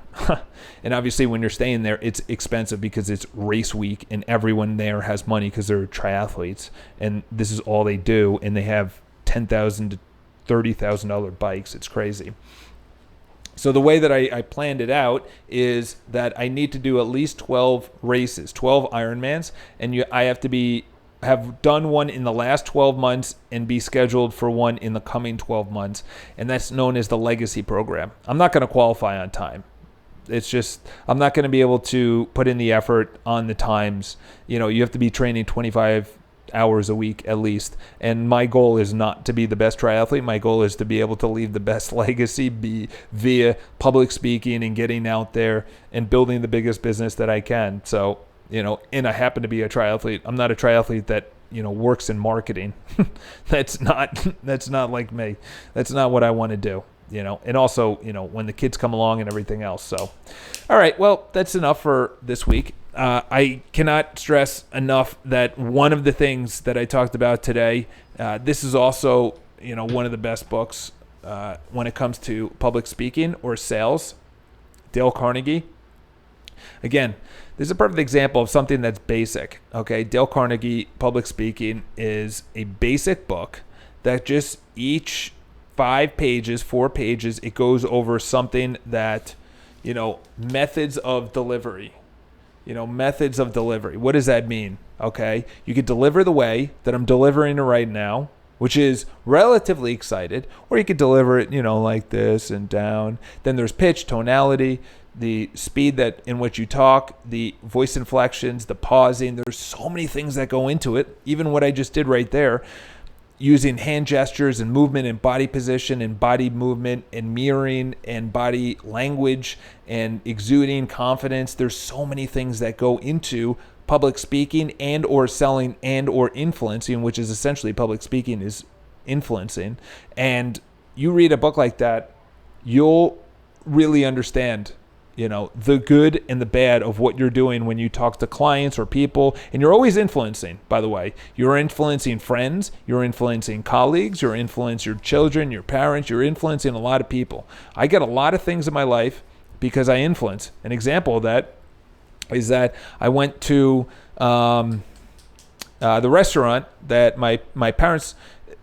And obviously when you're staying there, it's expensive because it's race week and everyone there has money because they're triathletes and this is all they do. And they have $10,000 to $30,000 bikes. It's crazy. So the way that I planned it out is that I need to do at least 12 races, 12 Ironmans, and I have to have done one in the last 12 months and be scheduled for one in the coming 12 months, and that's known as the Legacy Program. I'm not going to qualify on time. It's just I'm not going to be able to put in the effort on the times. You have to be training 25 hours a week at least. And my goal is not to be the best triathlete. My goal is to be able to leave the best legacy via public speaking and getting out there and building the biggest business that I can. So, and I happen to be a triathlete. I'm not a triathlete that, works in marketing. That's not like me. That's not what I want to do. And also, when the kids come along and everything else. So, all right, well, that's enough for this week. I cannot stress enough that one of the things that I talked about today, this is also, one of the best books when it comes to public speaking or sales. Dale Carnegie. Again, this is a perfect example of something that's basic. Okay, Dale Carnegie, Public Speaking, is a basic book that just each 4 pages, it goes over something that, methods of delivery. Methods of delivery. What does that mean? Okay. You could deliver the way that I'm delivering it right now, which is relatively excited, or you could deliver it, like this and down. Then there's pitch, tonality, the speed in which you talk, the voice inflections, the pausing. There's so many things that go into it. Even what I just did right there, using hand gestures and movement and body position and body movement and mirroring and body language and exuding confidence. There's so many things that go into public speaking and or selling and or influencing, which is essentially public speaking is influencing. And you read a book like that, you'll really understand the good and the bad of what you're doing when you talk to clients or people. And you're always influencing, by the way. You're influencing friends, you're influencing colleagues, you're influencing your children, your parents, you're influencing a lot of people. I get a lot of things in my life because I influence. An example of that is that I went to the restaurant that my parents,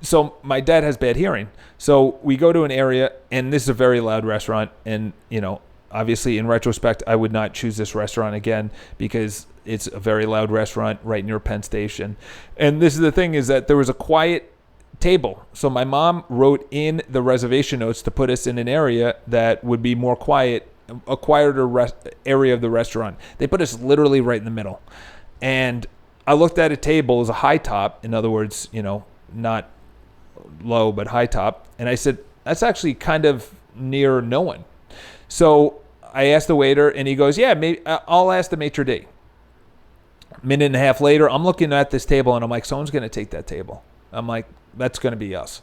so my dad has bad hearing. So we go to an area, and this is a very loud restaurant, and obviously, in retrospect, I would not choose this restaurant again because it's a very loud restaurant right near Penn Station. And this is the thing, is that there was a quiet table. So my mom wrote in the reservation notes to put us in an area that would be more quiet, a quieter area of the restaurant. They put us literally right in the middle. And I looked at a table as a high top, in other words, not low, but high top. And I said, that's actually kind of near no one. So I asked the waiter, and he goes, yeah, maybe I'll ask the maitre d'. A minute and a half later, I'm looking at this table, and I'm like, someone's going to take that table. I'm like, that's going to be us.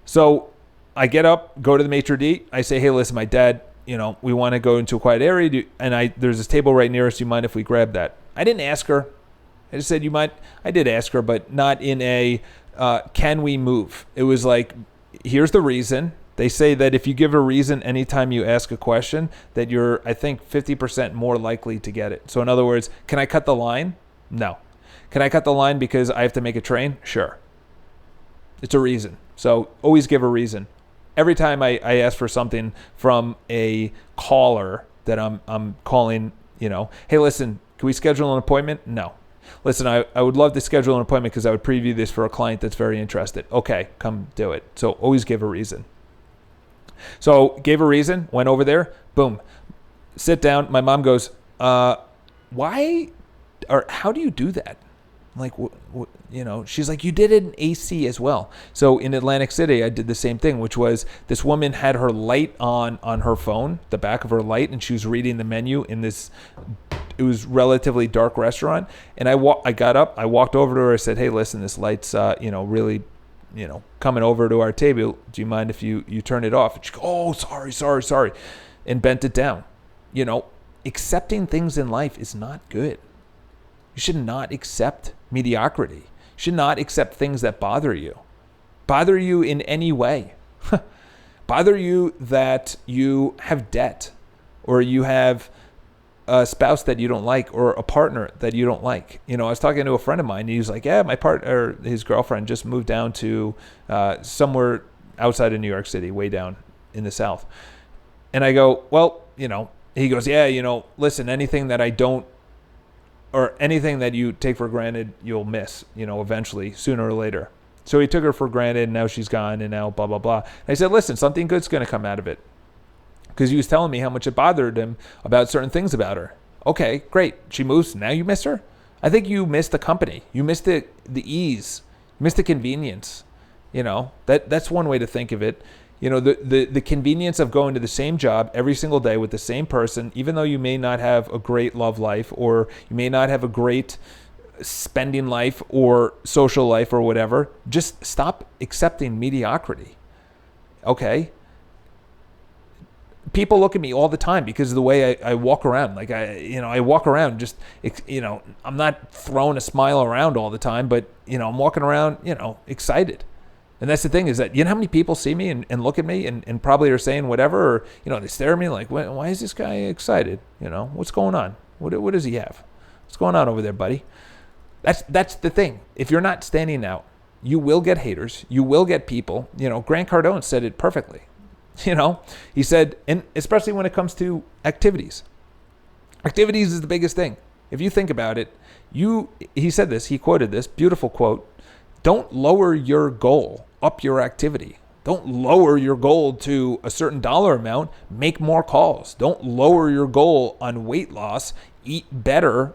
So I get up, go to the maitre d'. I say, hey, listen, my dad, we want to go into a quiet area, and there's this table right near us. Do you mind if we grab that? I didn't ask her. I just said, you might. I did ask her, but not in a can we move? It was like, here's the reason. They say that if you give a reason anytime you ask a question, that you're, I think, 50% more likely to get it. So in other words, can I cut the line? No. Can I cut the line because I have to make a train? Sure. It's a reason. So always give a reason. Every time I ask for something from a caller that I'm calling Hey, listen, can we schedule an appointment? No. Listen, I would love to schedule an appointment because I would preview this for a client that's very interested. Okay, come do it. So always give a reason. So gave a reason, went over there, boom, sit down. My mom goes, why or how do you do that? I'm like, she's like, you did it in AC as well. So in Atlantic City, I did the same thing, which was this woman had her light on her phone, the back of her light, and she was reading the menu in this, it was relatively dark restaurant. And I got up, I walked over to her, I said, hey, listen, this light's, really, coming over to our table. Do you mind if you turn it off? And she goes, oh, sorry. And bent it down. Accepting things in life is not good. You should not accept mediocrity. You should not accept things that bother you in any way. Bother you that you have debt, or you have a spouse that you don't like, or a partner that you don't like. I was talking to a friend of mine, and he was like, yeah, my partner, his girlfriend just moved down to somewhere outside of New York City, way down in the South. And I go, well, he goes, yeah, listen, anything that I don't, or anything that you take for granted, you'll miss, eventually, sooner or later. So he took her for granted, and now she's gone, and now blah, blah, blah. And I said, listen, something good's going to come out of it. Because he was telling me how much it bothered him about certain things about her. Okay, great. She moves. Now you miss her? I think you miss the company. You miss the ease. You miss the convenience. That's one way to think of it. The convenience of going to the same job every single day with the same person, even though you may not have a great love life, or you may not have a great spending life or social life or whatever. Just stop accepting mediocrity. Okay? People look at me all the time because of the way I walk around. Like I walk around just, I'm not throwing a smile around all the time, but, I'm walking around, excited. And that's the thing, is that, how many people see me and look at me and probably are saying whatever, or, they stare at me like, why is this guy excited? What's going on? What does he have? What's going on over there, buddy? That's the thing. If you're not standing out, you will get haters. You will get people. Grant Cardone said it perfectly. He said, and especially when it comes to activities. Activities is the biggest thing. If you think about it, he said this, he quoted this beautiful quote: don't lower your goal, up your activity. Don't lower your goal to a certain dollar amount, make more calls. Don't lower your goal on weight loss, eat better,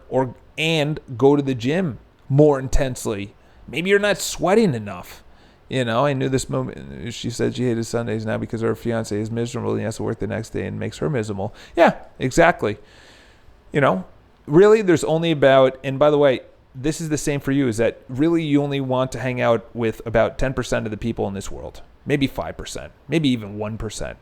and go to the gym more intensely. Maybe you're not sweating enough. I knew this moment. She said she hated Sundays now because her fiance is miserable and he has to work the next day and makes her miserable. Yeah, exactly. Really, there's only about, and by the way, this is the same for you, is that really you only want to hang out with about 10% of the people in this world. Maybe 5%, maybe even 1%.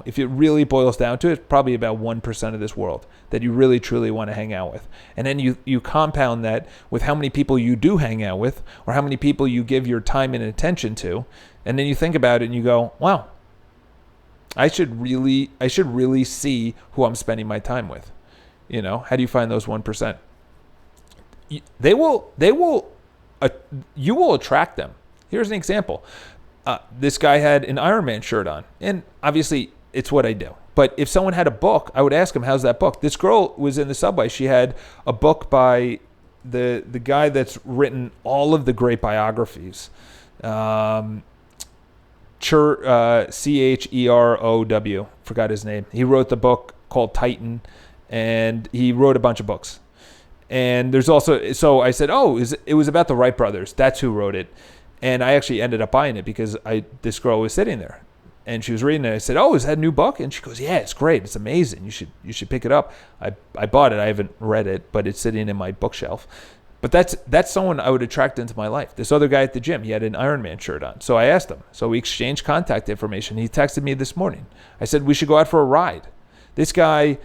If it really boils down to it, probably about 1% of this world that you really truly want to hang out with. And then you compound that with how many people you do hang out with, or how many people you give your time and attention to. And then you think about it and you go, wow, I should really see who I'm spending my time with. How do you find those 1%? You will attract them. Here's an example. This guy had an Ironman shirt on, and obviously it's what I do. But if someone had a book, I would ask him, how's that book? This girl was in the subway. She had a book by the guy that's written all of the great biographies. Cherow, forgot his name. He wrote the book called Titan, and he wrote a bunch of books. And there's also, so I said, it was about the Wright brothers. That's who wrote it. And I actually ended up buying it because this girl was sitting there and she was reading it. I said, is that a new book? And she goes, yeah, it's great. It's amazing. You should pick it up. I bought it. I haven't read it, but it's sitting in my bookshelf. But that's someone I would attract into my life. This other guy at the gym, he had an Ironman shirt on. So I asked him. So we exchanged contact information. He texted me this morning. I said, we should go out for a ride. This guy,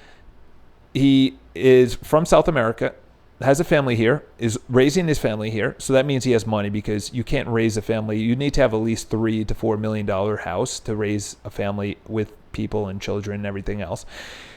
he is from South America, has a family here, is raising his family here. So that means he has money, because you can't raise a family. You need to have at least $3 to $4 million house to raise a family with people and children and everything else.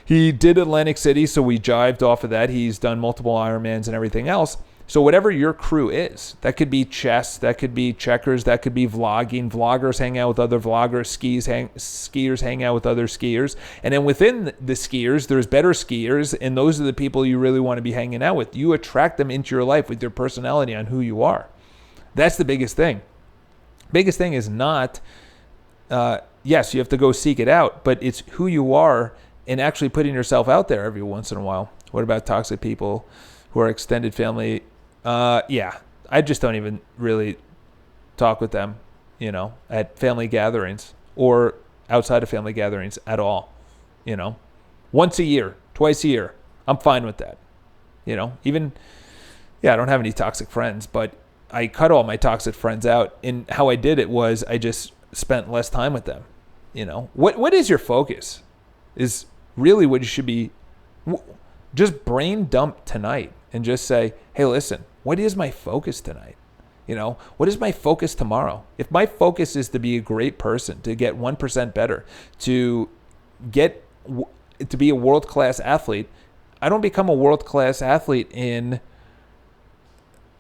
He did Atlantic City, so we jived off of that. He's done multiple Ironmans and everything else. So whatever your crew is, that could be chess, that could be checkers, that could be vlogging. Vloggers hang out with other vloggers, skiers hang out with other skiers. And then within the skiers, there's better skiers, and those are the people you really want to be hanging out with. You attract them into your life with your personality on who you are. That's the biggest thing. Biggest thing is not, yes, you have to go seek it out, but it's who you are and actually putting yourself out there every once in a while. What about toxic people who are extended family? Yeah, I just don't even really talk with them, at family gatherings or outside of family gatherings at all. Once a year, twice a year, I'm fine with that. I don't have any toxic friends, but I cut all my toxic friends out. And how I did it was I just spent less time with them. What is your focus is really what you should be. Just brain dump tonight and just say, hey, listen, what is my focus tonight? What is my focus tomorrow? If my focus is to be a great person, to get 1% better, to be a world-class athlete, I don't become a world-class athlete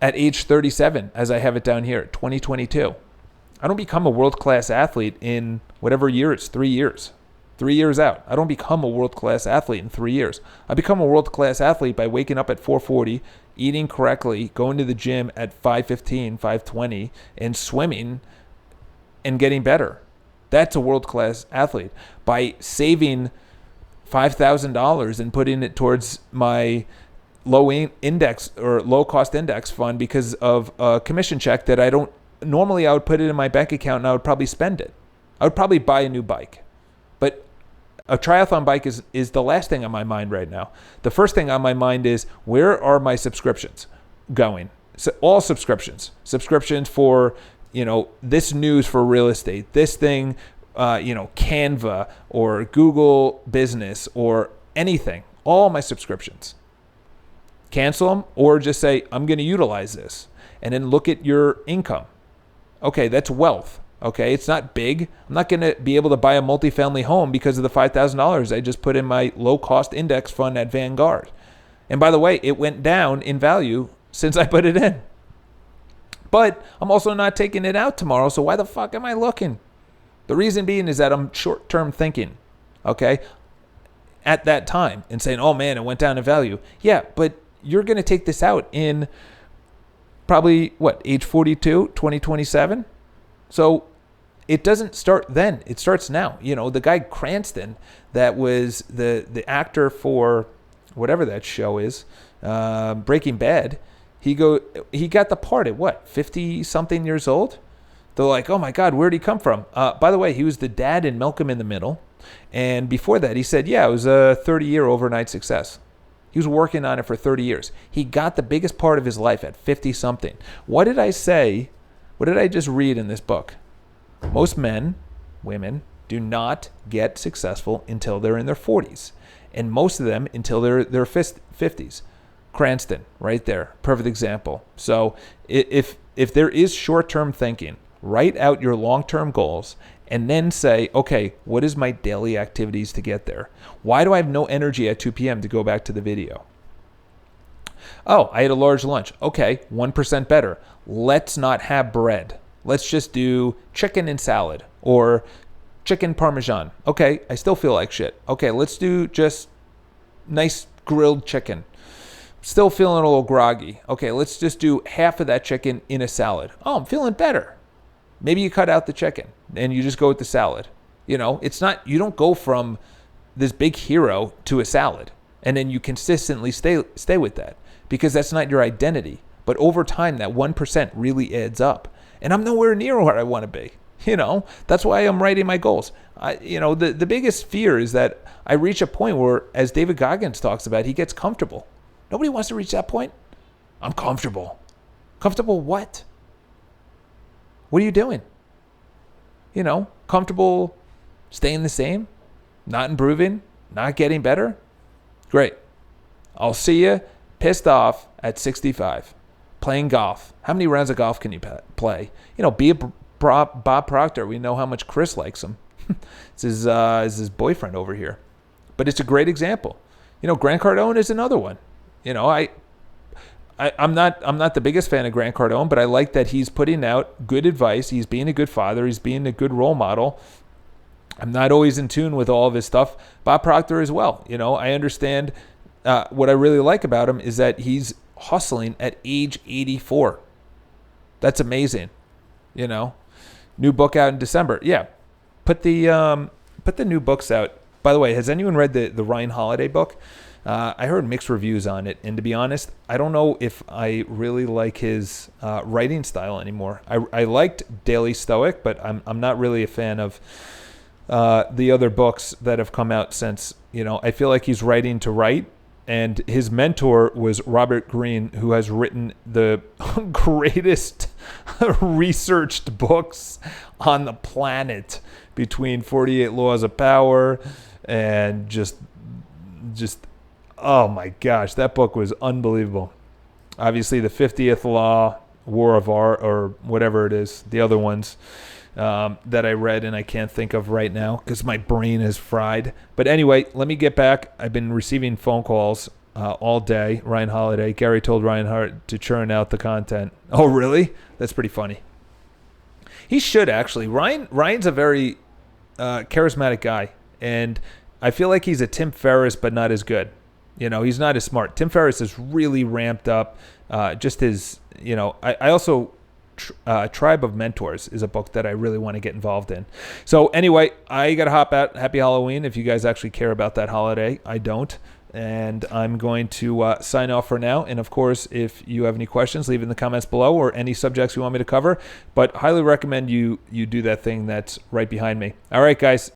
at age 37, as I have it down here, 2022. I don't become a world-class athlete in whatever year it's 3 years. 3 years out. I don't become a world-class athlete in 3 years. I become a world-class athlete by waking up at 4:40, eating correctly, going to the gym at 5:15, 5:20, and swimming and getting better. That's a world-class athlete. By saving $5,000 and putting it towards my low-cost index fund because of a commission check that I would put it in my bank account and I would probably spend it. I would probably buy a new bike. But a triathlon bike is the last thing on my mind right now. The first thing on my mind is, where are my subscriptions going? So all subscriptions for, this news for real estate, this thing, Canva or Google Business or anything, all my subscriptions. Cancel them or just say, I'm going to utilize this, and then look at your income. Okay, that's wealth. Okay, it's not big. I'm not going to be able to buy a multifamily home because of the $5,000 I just put in my low-cost index fund at Vanguard. And by the way, it went down in value since I put it in. But I'm also not taking it out tomorrow, so why the fuck am I looking? The reason being is that I'm short-term thinking, okay, at that time and saying, oh man, it went down in value. Yeah, but you're going to take this out in probably, age 42, 2027? So it doesn't start then. It starts now. The guy Cranston, that was the actor for whatever that show is, Breaking Bad. He got the part at 50-something years old? They're like, oh my God, where'd he come from? By the way, he was the dad in Malcolm in the Middle. And before that, he said, yeah, it was a 30-year overnight success. He was working on it for 30 years. He got the biggest part of his life at 50-something. What did I say? What did I just read in this book? Most men, women, do not get successful until they're in their 40s. And most of them until their 50s. Cranston, right there. Perfect example. So if there is short-term thinking, write out your long-term goals and then say, okay, what is my daily activities to get there? Why do I have no energy at 2 p.m. to go back to the video? Oh, I ate a large lunch. Okay, 1% better. Let's not have bread. Let's just do chicken and salad or chicken parmesan. Okay, I still feel like shit. Okay, let's do just nice grilled chicken. Still feeling a little groggy. Okay, let's just do half of that chicken in a salad. Oh, I'm feeling better. Maybe you cut out the chicken and you just go with the salad. It's not, you don't go from this big hero to a salad and then you consistently stay with that, because that's not your identity. But over time, that 1% really adds up. And I'm nowhere near where I want to be. That's why I'm writing my goals. The biggest fear is that I reach a point where, as David Goggins talks about, he gets comfortable. Nobody wants to reach that point. I'm comfortable. Comfortable what? What are you doing? Comfortable staying the same, not improving, not getting better? Great. I'll see you pissed off at 65, playing golf. How many rounds of golf can you play? Be a Bob Proctor. We know how much Chris likes him. It's his boyfriend over here. But it's a great example. Grant Cardone is another one. I'm not the biggest fan of Grant Cardone, but I like that he's putting out good advice. He's being a good father. He's being a good role model. I'm not always in tune with all of his stuff. Bob Proctor as well. I understand. What I really like about him is that he's hustling at age 84. That's amazing. New book out in December. Yeah, put the new books out. By the way, has anyone read the Ryan Holiday book? I heard mixed reviews on it, and to be honest, I don't know if I really like his writing style anymore. I liked Daily Stoic, but I'm not really a fan of the other books that have come out since. I feel like he's writing to write, and his mentor was Robert Greene, who has written the greatest researched books on the planet, between 48 Laws of Power and just oh my gosh, that book was unbelievable. Obviously, the 50th Law, War of Art, or whatever it is, the other ones that I read and I can't think of right now because my brain is fried. But anyway, let me get back. I've been receiving phone calls all day. Ryan Holiday. Gary told Ryan Hart to churn out the content. Oh, really? That's pretty funny. He should, actually. Ryan's a very charismatic guy, and I feel like he's a Tim Ferriss, but not as good. He's not as smart. Tim Ferriss is really ramped up. Just his, I also, Tribe of Mentors is a book that I really want to get involved in. So anyway, I got to hop out. Happy Halloween if you guys actually care about that holiday. I don't. And I'm going to sign off for now. And of course, if you have any questions, leave in the comments below, or any subjects you want me to cover. But highly recommend you do that thing that's right behind me. All right, guys.